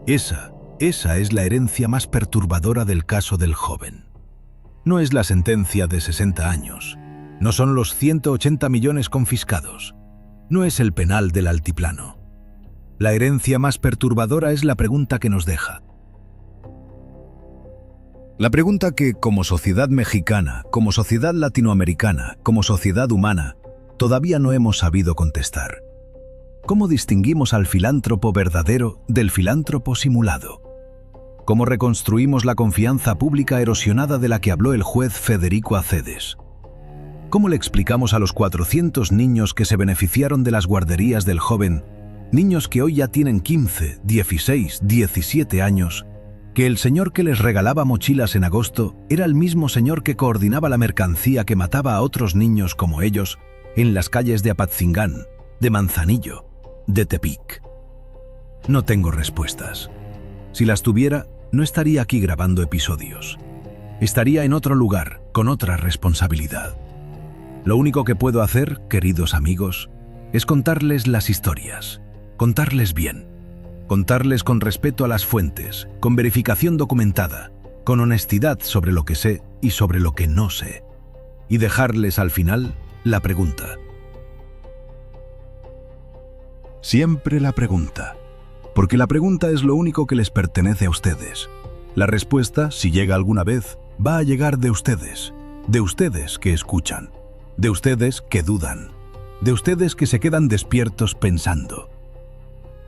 Esa es la herencia más perturbadora del caso del joven. No es la sentencia de 60 años. No son los 180 millones confiscados. No es el penal del altiplano. La herencia más perturbadora es la pregunta que nos deja. La pregunta que, como sociedad mexicana, como sociedad latinoamericana, como sociedad humana, todavía no hemos sabido contestar. ¿Cómo distinguimos al filántropo verdadero del filántropo simulado? ¿Cómo reconstruimos la confianza pública erosionada de la que habló el juez Federico Aceves? ¿Cómo le explicamos a los 400 niños que se beneficiaron de las guarderías del joven, niños que hoy ya tienen 15, 16, 17 años, que el señor que les regalaba mochilas en agosto era el mismo señor que coordinaba la mercancía que mataba a otros niños como ellos en las calles de Apatzingán, de Manzanillo, de Tepic? No tengo respuestas. Si las tuviera, no estaría aquí grabando episodios. Estaría en otro lugar, con otra responsabilidad. Lo único que puedo hacer, queridos amigos, es contarles las historias, contarles bien, contarles con respeto a las fuentes, con verificación documentada, con honestidad sobre lo que sé y sobre lo que no sé, y dejarles al final la pregunta. Siempre la pregunta, porque la pregunta es lo único que les pertenece a ustedes. La respuesta, si llega alguna vez, va a llegar de ustedes que escuchan, de ustedes que dudan, de ustedes que se quedan despiertos pensando.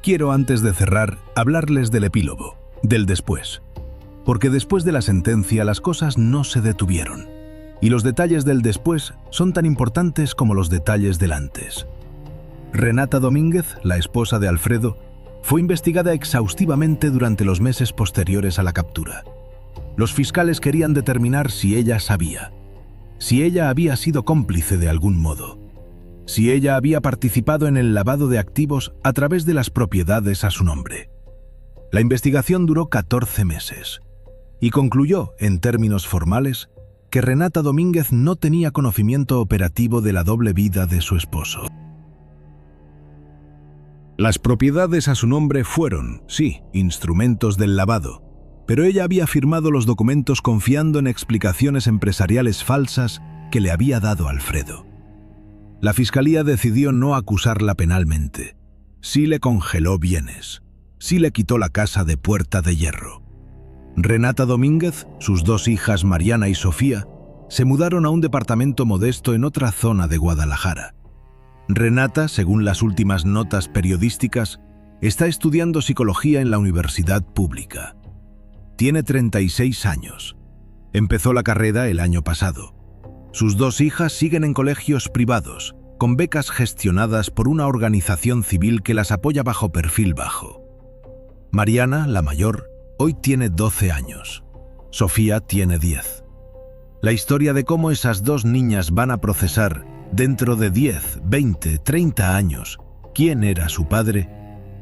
Quiero, antes de cerrar, hablarles del epílogo, del después. Porque después de la sentencia las cosas no se detuvieron. Y los detalles del después son tan importantes como los detalles del antes. Renata Domínguez, la esposa de Alfredo, fue investigada exhaustivamente durante los meses posteriores a la captura. Los fiscales querían determinar si ella sabía, si ella había sido cómplice de algún modo, si ella había participado en el lavado de activos a través de las propiedades a su nombre. La investigación duró 14 meses y concluyó, en términos formales, que Renata Domínguez no tenía conocimiento operativo de la doble vida de su esposo. Las propiedades a su nombre fueron, sí, instrumentos del lavado, pero ella había firmado los documentos confiando en explicaciones empresariales falsas que le había dado Alfredo. La fiscalía decidió no acusarla penalmente. Sí le congeló bienes. Sí le quitó la casa de Puerta de Hierro. Renata Domínguez, sus 2 hijas Mariana y Sofía, se mudaron a un departamento modesto en otra zona de Guadalajara. Renata, según las últimas notas periodísticas, está estudiando psicología en la universidad pública. Tiene 36 años. Empezó la carrera el año pasado. Sus 2 hijas siguen en colegios privados, con becas gestionadas por una organización civil que las apoya bajo perfil bajo. Mariana, la mayor, hoy tiene 12 años. Sofía tiene 10. La historia de cómo esas 2 niñas van a procesar, dentro de 10, 20, 30 años, quién era su padre,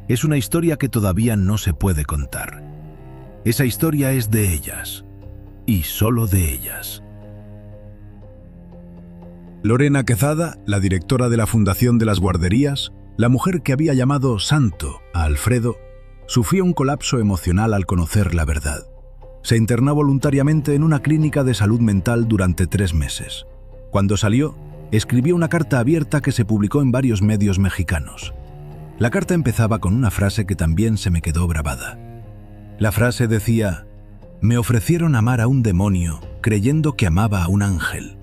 es una historia que todavía no se puede contar. Esa historia es de ellas, y solo de ellas. Lorena Quezada, la directora de la Fundación de las Guarderías, la mujer que había llamado santo a Alfredo, sufrió un colapso emocional al conocer la verdad. Se internó voluntariamente en una clínica de salud mental durante 3 meses. Cuando salió, escribió una carta abierta que se publicó en varios medios mexicanos. La carta empezaba con una frase que también se me quedó grabada. La frase decía: «Me ofrecieron amar a un demonio creyendo que amaba a un ángel.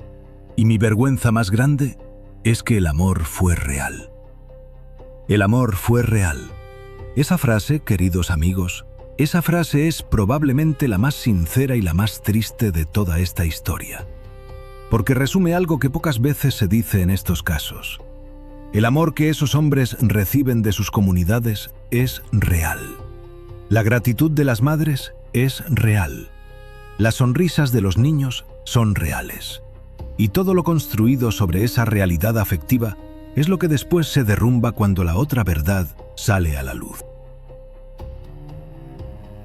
Y mi vergüenza más grande es que el amor fue real». El amor fue real. Esa frase, queridos amigos, esa frase es probablemente la más sincera y la más triste de toda esta historia. Porque resume algo que pocas veces se dice en estos casos. El amor que esos hombres reciben de sus comunidades es real. La gratitud de las madres es real. Las sonrisas de los niños son reales. Y todo lo construido sobre esa realidad afectiva es lo que después se derrumba cuando la otra verdad sale a la luz.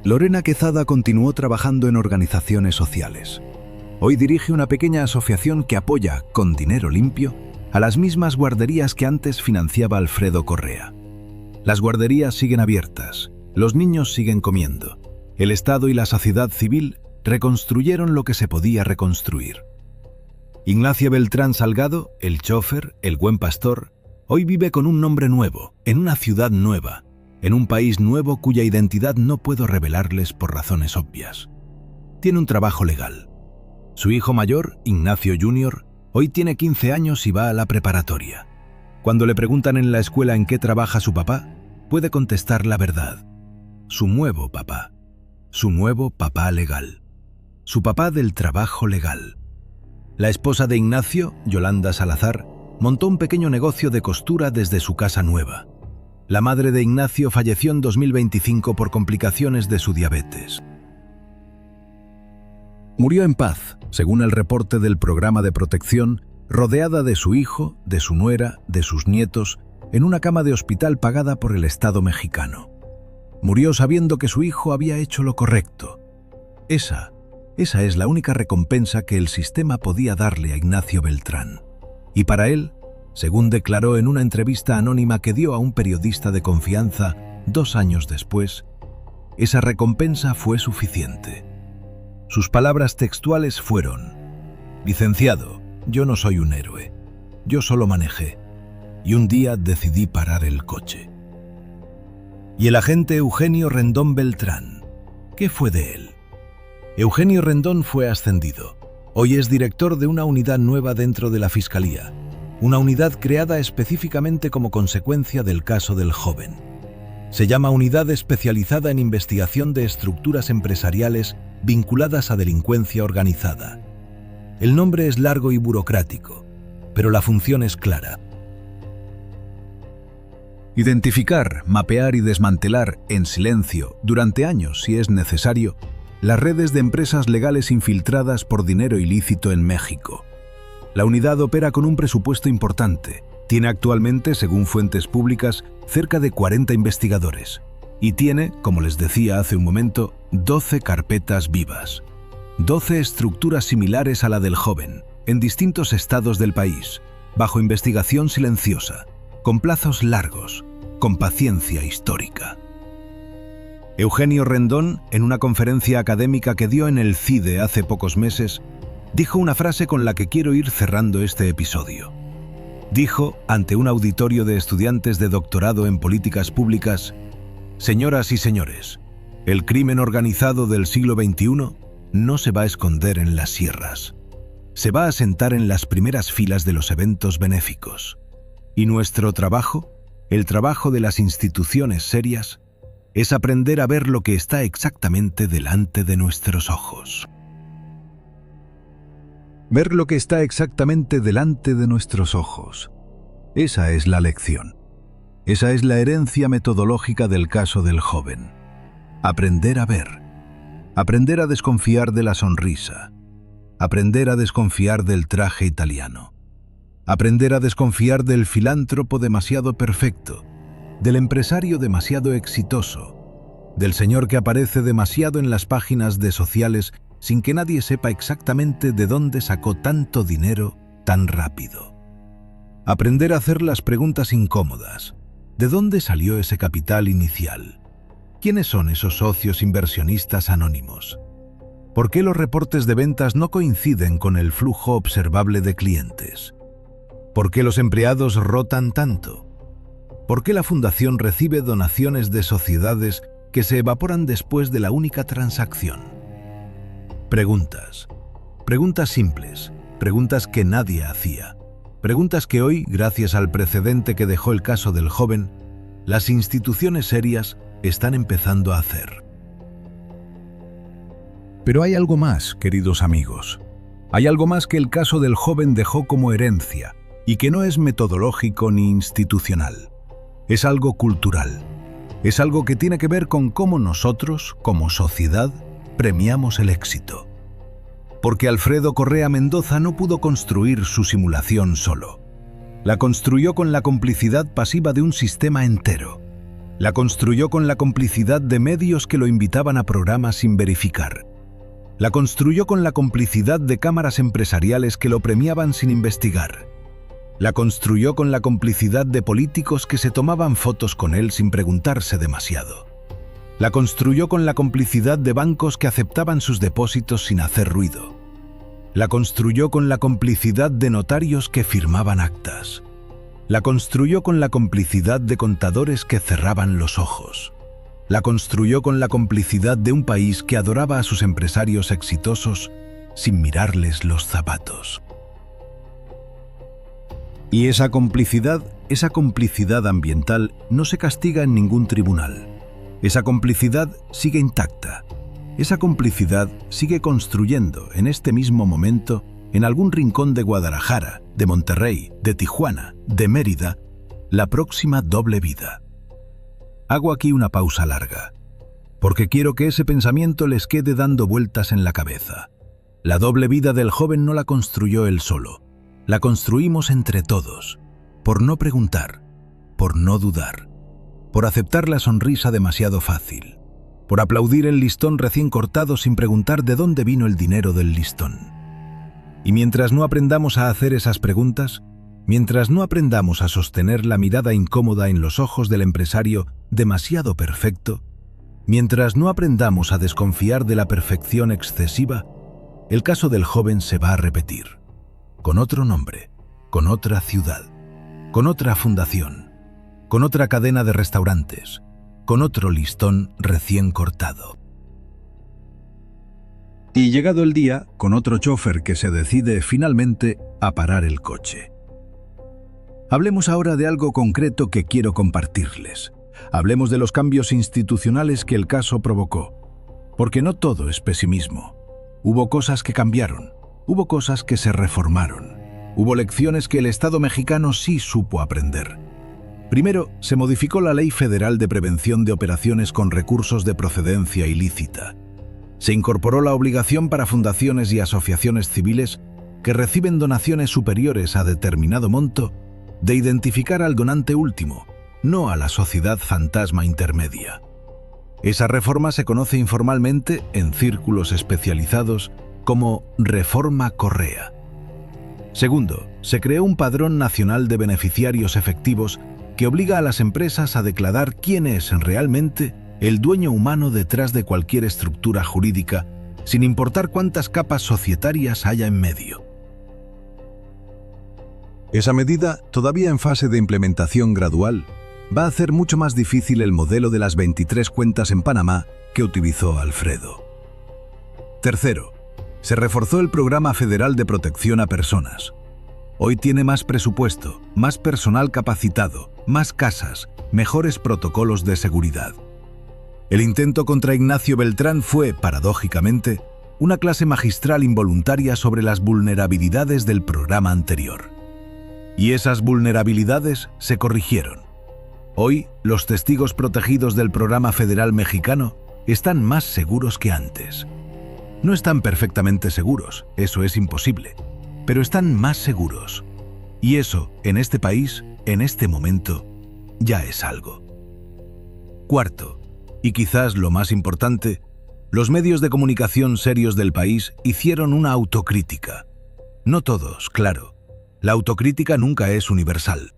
Lorena Quezada continuó trabajando en organizaciones sociales. Hoy dirige una pequeña asociación que apoya, con dinero limpio, a las mismas guarderías que antes financiaba Alfredo Correa. Las guarderías siguen abiertas, los niños siguen comiendo. El Estado y la sociedad civil reconstruyeron lo que se podía reconstruir. Ignacio Beltrán Salgado, el chofer, el buen pastor, hoy vive con un nombre nuevo, en una ciudad nueva, en un país nuevo cuya identidad no puedo revelarles por razones obvias. Tiene un trabajo legal. Su hijo mayor, Ignacio Jr., hoy tiene 15 años y va a la preparatoria. Cuando le preguntan en la escuela en qué trabaja su papá, puede contestar la verdad. Su nuevo papá legal. Su papá del trabajo legal. La esposa de Ignacio, Yolanda Salazar, montó un pequeño negocio de costura desde su casa nueva. La madre de Ignacio falleció en 2025 por complicaciones de su diabetes. Murió en paz, según el reporte del programa de protección, rodeada de su hijo, de su nuera, de sus nietos, en una cama de hospital pagada por el Estado mexicano. Murió sabiendo que su hijo había hecho lo correcto. Esa es la única recompensa que el sistema podía darle a Ignacio Beltrán. Y para él, según declaró en una entrevista anónima que dio a un periodista de confianza 2 años después, esa recompensa fue suficiente. Sus palabras textuales fueron: «Licenciado, yo no soy un héroe. Yo solo manejé. Y un día decidí parar el coche». Y el agente Eugenio Rendón Beltrán, ¿qué fue de él? Eugenio Rendón fue ascendido. Hoy es director de una unidad nueva dentro de la Fiscalía, una unidad creada específicamente como consecuencia del caso del joven. Se llama Unidad Especializada en Investigación de Estructuras Empresariales vinculadas a delincuencia organizada. El nombre es largo y burocrático, pero la función es clara. Identificar, mapear y desmantelar en silencio, durante años si es necesario, las redes de empresas legales infiltradas por dinero ilícito en México. La unidad opera con un presupuesto importante. Tiene actualmente, según fuentes públicas, cerca de 40 investigadores. Y tiene, como les decía hace un momento, 12 carpetas vivas. 12 estructuras similares a la del joven, en distintos estados del país, bajo investigación silenciosa, con plazos largos, con paciencia histórica. Eugenio Rendón, en una conferencia académica que dio en el CIDE hace pocos meses, dijo una frase con la que quiero ir cerrando este episodio. Dijo, ante un auditorio de estudiantes de doctorado en políticas públicas: «Señoras y señores, el crimen organizado del siglo XXI no se va a esconder en las sierras. Se va a sentar en las primeras filas de los eventos benéficos. Y nuestro trabajo, el trabajo de las instituciones serias, es aprender a ver lo que está exactamente delante de nuestros ojos». Ver lo que está exactamente delante de nuestros ojos. Esa es la lección. Esa es la herencia metodológica del caso del joven. Aprender a ver. Aprender a desconfiar de la sonrisa. Aprender a desconfiar del traje italiano. Aprender a desconfiar del filántropo demasiado perfecto, del empresario demasiado exitoso, del señor que aparece demasiado en las páginas de sociales sin que nadie sepa exactamente de dónde sacó tanto dinero tan rápido. Aprender a hacer las preguntas incómodas. ¿De dónde salió ese capital inicial? ¿Quiénes son esos socios inversionistas anónimos? ¿Por qué los reportes de ventas no coinciden con el flujo observable de clientes? ¿Por qué los empleados rotan tanto? ¿Por qué la fundación recibe donaciones de sociedades que se evaporan después de la única transacción? Preguntas. Preguntas simples. Preguntas que nadie hacía. Preguntas que hoy, gracias al precedente que dejó el caso del joven, las instituciones serias están empezando a hacer. Pero hay algo más, queridos amigos. Hay algo más que el caso del joven dejó como herencia y que no es metodológico ni institucional. Es algo cultural. Es algo que tiene que ver con cómo nosotros, como sociedad, premiamos el éxito. Porque Alfredo Correa Mendoza no pudo construir su simulación solo. La construyó con la complicidad pasiva de un sistema entero. La construyó con la complicidad de medios que lo invitaban a programas sin verificar. La construyó con la complicidad de cámaras empresariales que lo premiaban sin investigar. La construyó con la complicidad de políticos que se tomaban fotos con él sin preguntarse demasiado. La construyó con la complicidad de bancos que aceptaban sus depósitos sin hacer ruido. La construyó con la complicidad de notarios que firmaban actas. La construyó con la complicidad de contadores que cerraban los ojos. La construyó con la complicidad de un país que adoraba a sus empresarios exitosos sin mirarles los zapatos. Y esa complicidad ambiental no se castiga en ningún tribunal. Esa complicidad sigue intacta. Esa complicidad sigue construyendo en este mismo momento, en algún rincón de Guadalajara, de Monterrey, de Tijuana, de Mérida, la próxima doble vida. Hago aquí una pausa larga, porque quiero que ese pensamiento les quede dando vueltas en la cabeza. La doble vida del joven no la construyó él solo, la construimos entre todos, por no preguntar, por no dudar, por aceptar la sonrisa demasiado fácil, por aplaudir el listón recién cortado sin preguntar de dónde vino el dinero del listón. Y mientras no aprendamos a hacer esas preguntas, mientras no aprendamos a sostener la mirada incómoda en los ojos del empresario demasiado perfecto, mientras no aprendamos a desconfiar de la perfección excesiva, el caso del joven se va a repetir, con otro nombre, con otra ciudad, con otra fundación, con otra cadena de restaurantes, con otro listón recién cortado. Y llegado el día, con otro chofer que se decide finalmente a parar el coche. Hablemos ahora de algo concreto que quiero compartirles. Hablemos de los cambios institucionales que el caso provocó. Porque no todo es pesimismo. Hubo cosas que cambiaron, hubo cosas que se reformaron, hubo lecciones que el Estado mexicano sí supo aprender. Primero, se modificó la Ley Federal de Prevención de Operaciones con Recursos de Procedencia Ilícita. Se incorporó la obligación para fundaciones y asociaciones civiles que reciben donaciones superiores a determinado monto de identificar al donante último, no a la sociedad fantasma intermedia. Esa reforma se conoce informalmente en círculos especializados como Reforma Correa. Segundo, se creó un padrón nacional de beneficiarios efectivos que obliga a las empresas a declarar quién es realmente el dueño humano detrás de cualquier estructura jurídica, sin importar cuántas capas societarias haya en medio. Esa medida, todavía en fase de implementación gradual, va a hacer mucho más difícil el modelo de las 23 cuentas en Panamá que utilizó Alfredo. Tercero, se reforzó el Programa Federal de Protección a Personas. Hoy tiene más presupuesto, más personal capacitado, más casas, mejores protocolos de seguridad. El intento contra Ignacio Beltrán fue, paradójicamente, una clase magistral involuntaria sobre las vulnerabilidades del programa anterior. Y esas vulnerabilidades se corrigieron. Hoy, los testigos protegidos del programa federal mexicano están más seguros que antes. No están perfectamente seguros, eso es imposible, pero están más seguros. Y eso, en este país, en este momento, ya es algo. Cuarto, y quizás lo más importante, los medios de comunicación serios del país hicieron una autocrítica. No todos, claro. La autocrítica nunca es universal.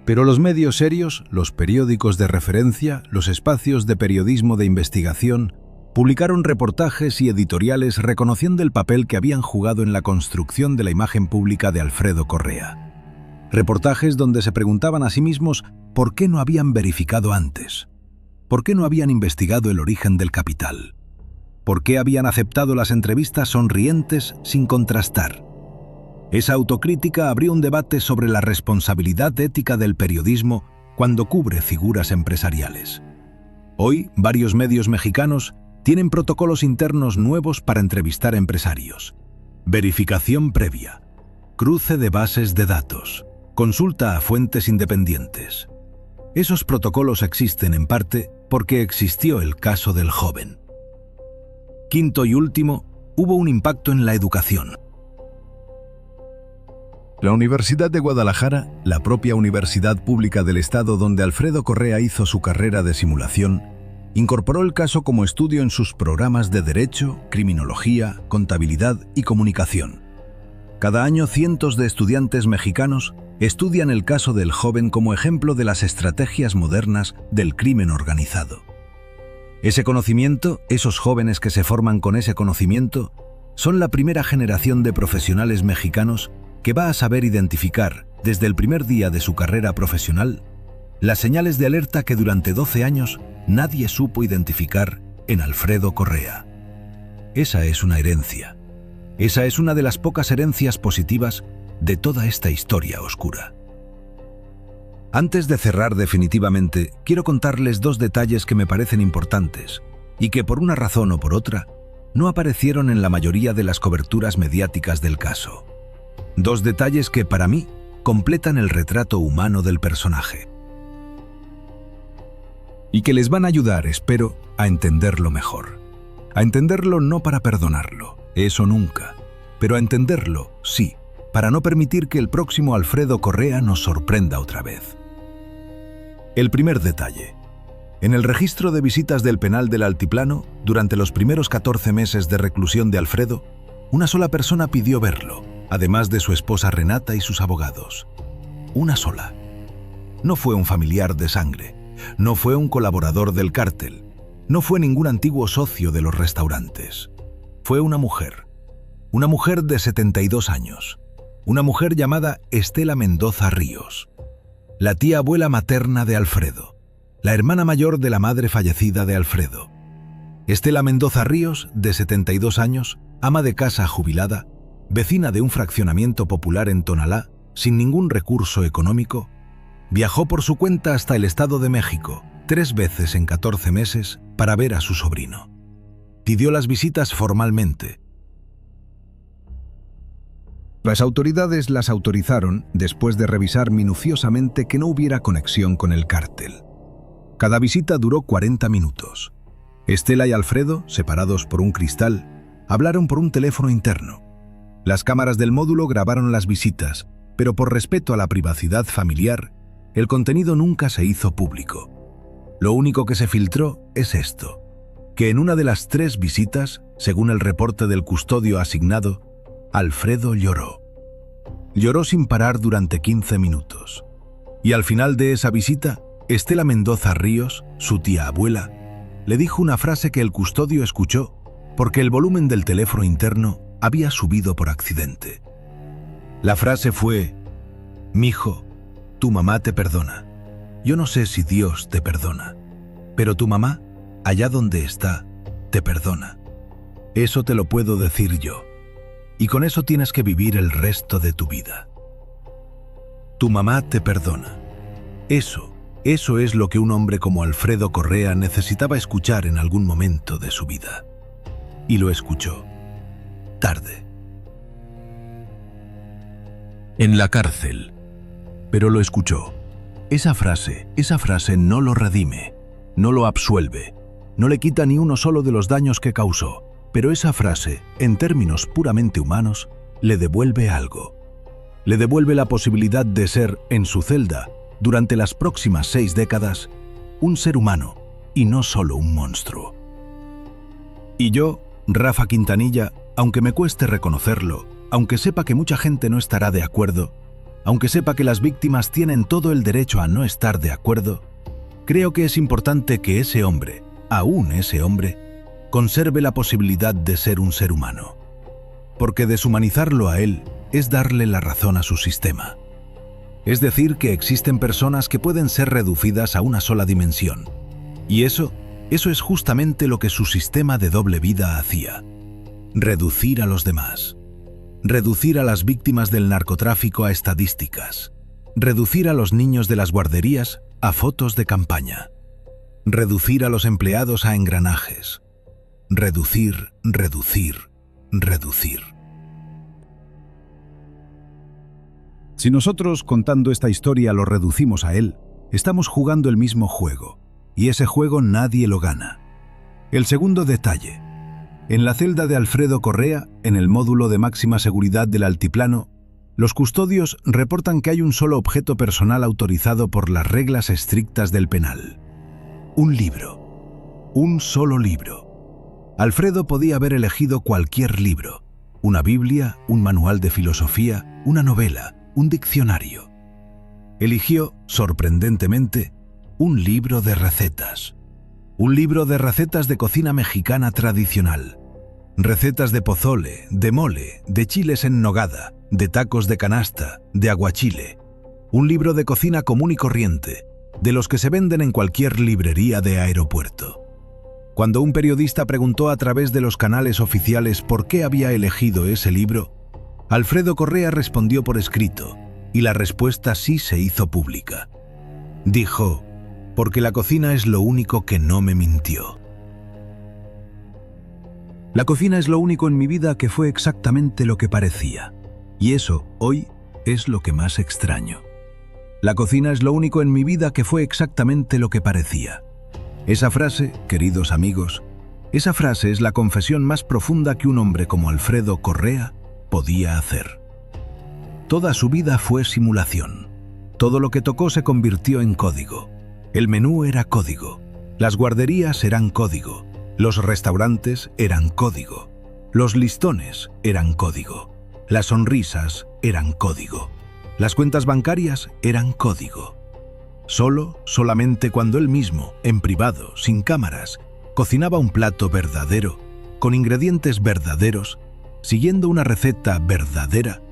Pero los medios serios, los periódicos de referencia, los espacios de periodismo de investigación, publicaron reportajes y editoriales reconociendo el papel que habían jugado en la construcción de la imagen pública de Alfredo Correa. Reportajes donde se preguntaban a sí mismos por qué no habían verificado antes, por qué no habían investigado el origen del capital, por qué habían aceptado las entrevistas sonrientes sin contrastar. Esa autocrítica abrió un debate sobre la responsabilidad ética del periodismo cuando cubre figuras empresariales. Hoy, varios medios mexicanos tienen protocolos internos nuevos para entrevistar empresarios. Verificación previa, cruce de bases de datos, consulta a fuentes independientes. Esos protocolos existen en parte porque existió el caso del joven. Quinto y último, hubo un impacto en la educación. La Universidad de Guadalajara, la propia universidad pública del estado donde Alfredo Correa hizo su carrera de simulación, incorporó el caso como estudio en sus programas de Derecho, Criminología, Contabilidad y Comunicación. Cada año cientos de estudiantes mexicanos estudian el caso del joven como ejemplo de las estrategias modernas del crimen organizado. Ese conocimiento, esos jóvenes que se forman con ese conocimiento, son la primera generación de profesionales mexicanos que va a saber identificar, desde el primer día de su carrera profesional, las señales de alerta que durante 12 años nadie supo identificar en Alfredo Correa. Esa es una herencia. Esa es una de las pocas herencias positivas de toda esta historia oscura. Antes de cerrar definitivamente, quiero contarles dos detalles que me parecen importantes y que por una razón o por otra no aparecieron en la mayoría de las coberturas mediáticas del caso. Dos detalles que, para mí, completan el retrato humano del personaje. Y que les van a ayudar, espero, a entenderlo mejor. A entenderlo no para perdonarlo, eso nunca, pero a entenderlo, sí, para no permitir que el próximo Alfredo Correa nos sorprenda otra vez. El primer detalle. En el registro de visitas del penal del Altiplano, durante los primeros 14 meses de reclusión de Alfredo, una sola persona pidió verlo, además de su esposa Renata y sus abogados. Una sola. No fue un familiar de sangre, no fue un colaborador del cártel, no fue ningún antiguo socio de los restaurantes. Fue una mujer de 72 años, una mujer llamada Estela Mendoza Ríos, la tía abuela materna de Alfredo, la hermana mayor de la madre fallecida de Alfredo. Estela Mendoza Ríos, de 72 años, ama de casa jubilada, vecina de un fraccionamiento popular en Tonalá, sin ningún recurso económico, viajó por su cuenta hasta el Estado de México 3 veces en 14 meses para ver a su sobrino. Pidió las visitas formalmente. Las autoridades las autorizaron después de revisar minuciosamente que no hubiera conexión con el cártel. Cada visita duró 40 minutos. Estela y Alfredo, separados por un cristal, hablaron por un teléfono interno. Las cámaras del módulo grabaron las visitas, pero por respeto a la privacidad familiar, el contenido nunca se hizo público. Lo único que se filtró es esto, que en una de las 3 visitas, según el reporte del custodio asignado, Alfredo lloró. Lloró sin parar durante 15 minutos. Y al final de esa visita, Estela Mendoza Ríos, su tía abuela, le dijo una frase que el custodio escuchó porque el volumen del teléfono interno había subido por accidente. La frase fue: «Mijo, tu mamá te perdona. Yo no sé si Dios te perdona, pero tu mamá, allá donde está, te perdona. Eso te lo puedo decir yo. Y con eso tienes que vivir el resto de tu vida. Tu mamá te perdona». Eso es lo que un hombre como Alfredo Correa necesitaba escuchar en algún momento de su vida. Y lo escuchó. Tarde. En la cárcel. Pero lo escuchó. Esa frase no lo redime, no lo absuelve, no le quita ni uno solo de los daños que causó, pero esa frase, en términos puramente humanos, le devuelve algo. Le devuelve la posibilidad de ser, en su celda, durante las próximas 6 décadas, un ser humano y no solo un monstruo. Y yo, Rafa Quintanilla, aunque me cueste reconocerlo, aunque sepa que mucha gente no estará de acuerdo, aunque sepa que las víctimas tienen todo el derecho a no estar de acuerdo, creo que es importante que ese hombre, aún ese hombre, conserve la posibilidad de ser un ser humano. Porque deshumanizarlo a él es darle la razón a su sistema. Es decir, que existen personas que pueden ser reducidas a una sola dimensión. Y eso es justamente lo que su sistema de doble vida hacía. Reducir a los demás. Reducir a las víctimas del narcotráfico a estadísticas. Reducir a los niños de las guarderías a fotos de campaña. Reducir a los empleados a engranajes. Reducir, reducir, reducir. Si nosotros, contando esta historia, lo reducimos a él, estamos jugando el mismo juego, y ese juego nadie lo gana. El segundo detalle. En la celda de Alfredo Correa, en el módulo de máxima seguridad del Altiplano, los custodios reportan que hay un solo objeto personal autorizado por las reglas estrictas del penal. Un libro. Un solo libro. Alfredo podía haber elegido cualquier libro. Una Biblia, un manual de filosofía, una novela, un diccionario. Eligió, sorprendentemente, un libro de recetas. Un libro de recetas de cocina mexicana tradicional. Recetas de pozole, de mole, de chiles en nogada, de tacos de canasta, de aguachile. Un libro de cocina común y corriente, de los que se venden en cualquier librería de aeropuerto. Cuando un periodista preguntó a través de los canales oficiales por qué había elegido ese libro, Alfredo Correa respondió por escrito, y la respuesta sí se hizo pública. Dijo: «Porque la cocina es lo único que no me mintió». La cocina es lo único en mi vida que fue exactamente lo que parecía. Y eso, hoy, es lo que más extraño. La cocina es lo único en mi vida que fue exactamente lo que parecía. Esa frase, queridos amigos, esa frase es la confesión más profunda que un hombre como Alfredo Correa podía hacer. Toda su vida fue simulación. Todo lo que tocó se convirtió en código. El menú era código. Las guarderías eran código. Los restaurantes eran código. Los listones eran código. Las sonrisas eran código. Las cuentas bancarias eran código. Solamente cuando él mismo, en privado, sin cámaras, cocinaba un plato verdadero, con ingredientes verdaderos, siguiendo una receta verdadera,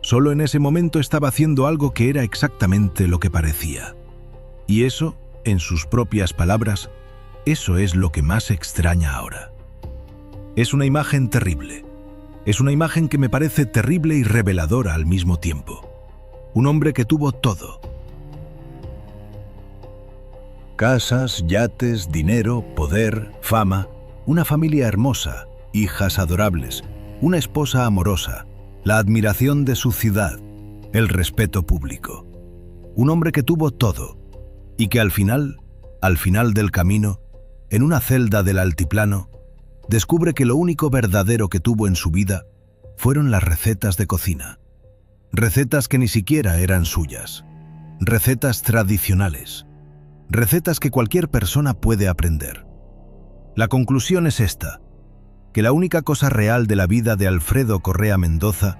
solo en ese momento estaba haciendo algo que era exactamente lo que parecía. Y eso, en sus propias palabras, eso es lo que más extraña ahora. Es una imagen terrible. Es una imagen que me parece terrible y reveladora al mismo tiempo. Un hombre que tuvo todo. Casas, yates, dinero, poder, fama, una familia hermosa, hijas adorables, una esposa amorosa, la admiración de su ciudad, el respeto público. Un hombre que tuvo todo y que al final del camino, en una celda del altiplano, descubre que lo único verdadero que tuvo en su vida fueron las recetas de cocina. Recetas que ni siquiera eran suyas. Recetas tradicionales. Recetas que cualquier persona puede aprender. La conclusión es esta, que la única cosa real de la vida de Alfredo Correa Mendoza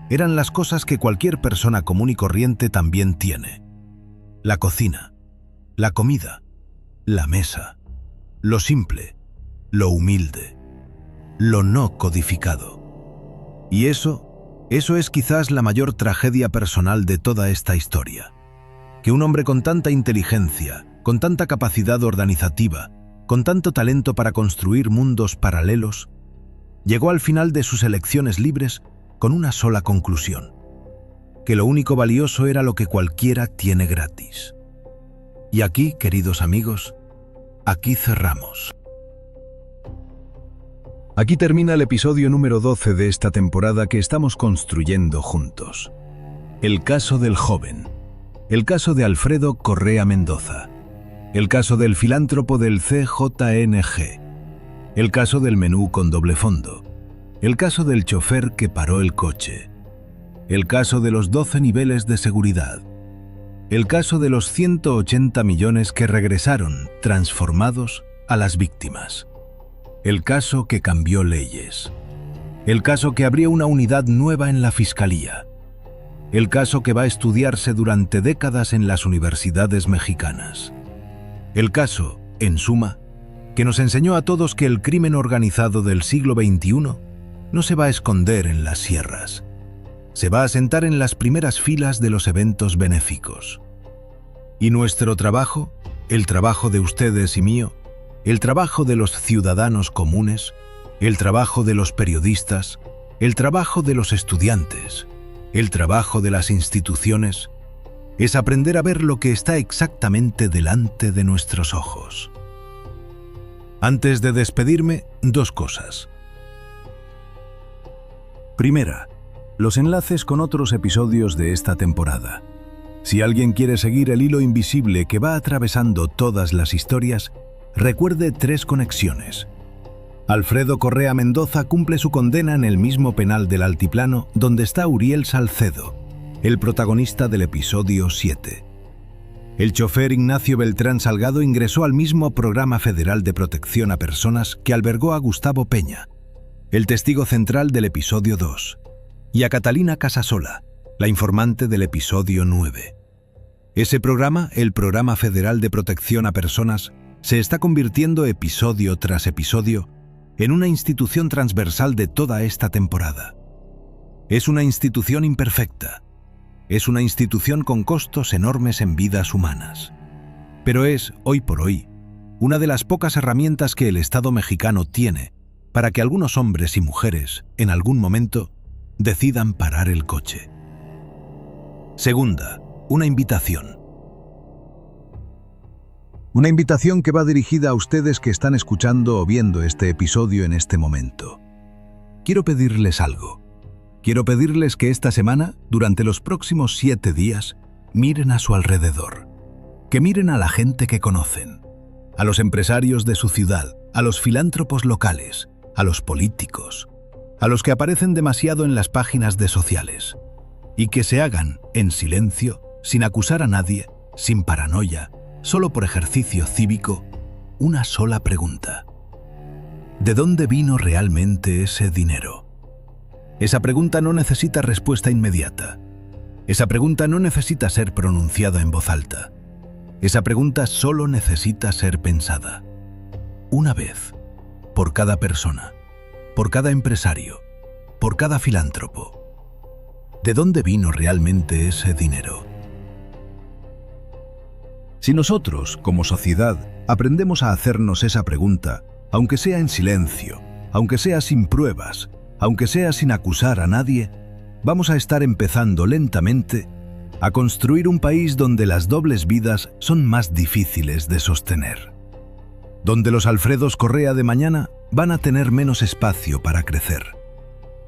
eran las cosas que cualquier persona común y corriente también tiene. La cocina, la comida, la mesa, lo simple, lo humilde, lo no codificado. Y eso es quizás la mayor tragedia personal de toda esta historia. Que un hombre con tanta inteligencia, con tanta capacidad organizativa, con tanto talento para construir mundos paralelos, llegó al final de sus elecciones libres con una sola conclusión: que lo único valioso era lo que cualquiera tiene gratis. Y aquí, queridos amigos, aquí cerramos. Aquí termina el episodio número 12 de esta temporada que estamos construyendo juntos. El caso del joven. El caso de Alfredo Correa Mendoza. El caso del filántropo del CJNG. El caso del menú con doble fondo. El caso del chofer que paró el coche. El caso de los 12 niveles de seguridad. El caso de los 180 millones que regresaron, transformados, a las víctimas. El caso que cambió leyes. El caso que abrió una unidad nueva en la Fiscalía. El caso que va a estudiarse durante décadas en las universidades mexicanas. El caso, en suma, que nos enseñó a todos que el crimen organizado del siglo XXI no se va a esconder en las sierras. Se va a sentar en las primeras filas de los eventos benéficos. Y nuestro trabajo, el trabajo de ustedes y mío, el trabajo de los ciudadanos comunes, el trabajo de los periodistas, el trabajo de los estudiantes, el trabajo de las instituciones, es aprender a ver lo que está exactamente delante de nuestros ojos. Antes de despedirme, 2 cosas. Primera, los enlaces con otros episodios de esta temporada. Si alguien quiere seguir el hilo invisible que va atravesando todas las historias, recuerde 3 conexiones. Alfredo Correa Mendoza cumple su condena en el mismo penal del Altiplano donde está Uriel Salcedo, el protagonista del episodio 7. El chofer Ignacio Beltrán Salgado ingresó al mismo Programa Federal de Protección a Personas que albergó a Gustavo Peña, el testigo central del episodio 2, y a Catalina Casasola, la informante del episodio 9. Ese programa, el Programa Federal de Protección a Personas, se está convirtiendo episodio tras episodio en una institución transversal de toda esta temporada. Es una institución imperfecta. Es una institución con costos enormes en vidas humanas. Pero es, hoy por hoy, una de las pocas herramientas que el Estado mexicano tiene para que algunos hombres y mujeres, en algún momento, decidan parar el coche. Segunda, una invitación. Una invitación que va dirigida a ustedes que están escuchando o viendo este episodio en este momento. Quiero pedirles algo. Quiero pedirles que esta semana, durante los próximos 7 días, miren a su alrededor. Que miren a la gente que conocen, a los empresarios de su ciudad, a los filántropos locales, a los políticos, a los que aparecen demasiado en las páginas de sociales. y que se hagan en silencio, sin acusar a nadie, sin paranoia, solo por ejercicio cívico, una sola pregunta. ¿De dónde vino realmente ese dinero? Esa pregunta no necesita respuesta inmediata. Esa pregunta no necesita ser pronunciada en voz alta. Esa pregunta solo necesita ser pensada. Una vez, por cada persona, por cada empresario, por cada filántropo. ¿De dónde vino realmente ese dinero? Si nosotros, como sociedad, aprendemos a hacernos esa pregunta, aunque sea en silencio, aunque sea sin pruebas, aunque sea sin acusar a nadie, vamos a estar empezando lentamente a construir un país donde las dobles vidas son más difíciles de sostener. Donde los Alfredos Correa de mañana van a tener menos espacio para crecer.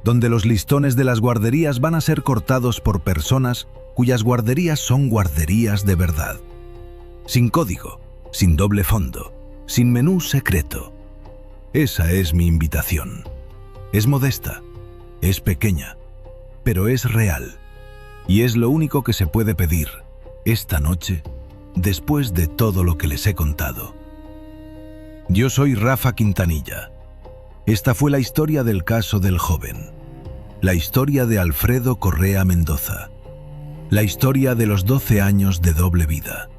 Donde los listones de las guarderías van a ser cortados por personas cuyas guarderías son guarderías de verdad. Sin código, sin doble fondo, sin menú secreto. Esa es mi invitación. Es modesta, es pequeña, pero es real. Y es lo único que se puede pedir esta noche, después de todo lo que les he contado. Yo soy Rafa Quintanilla. Esta fue la historia del caso del joven. La historia de Alfredo Correa Mendoza. La historia de los 12 años de doble vida.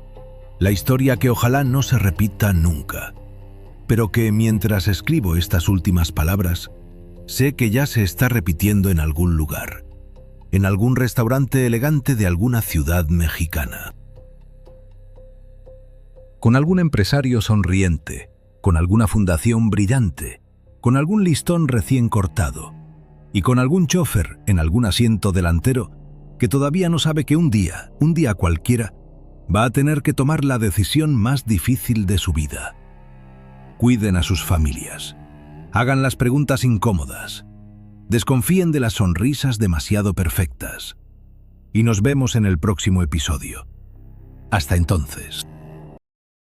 La historia que ojalá no se repita nunca. Pero que mientras escribo estas últimas palabras, sé que ya se está repitiendo en algún lugar. En algún restaurante elegante de alguna ciudad mexicana. Con algún empresario sonriente, con alguna fundación brillante, con algún listón recién cortado, y con algún chofer en algún asiento delantero que todavía no sabe que un día cualquiera, va a tener que tomar la decisión más difícil de su vida. Cuiden a sus familias. Hagan las preguntas incómodas. Desconfíen de las sonrisas demasiado perfectas. Y nos vemos en el próximo episodio. Hasta entonces.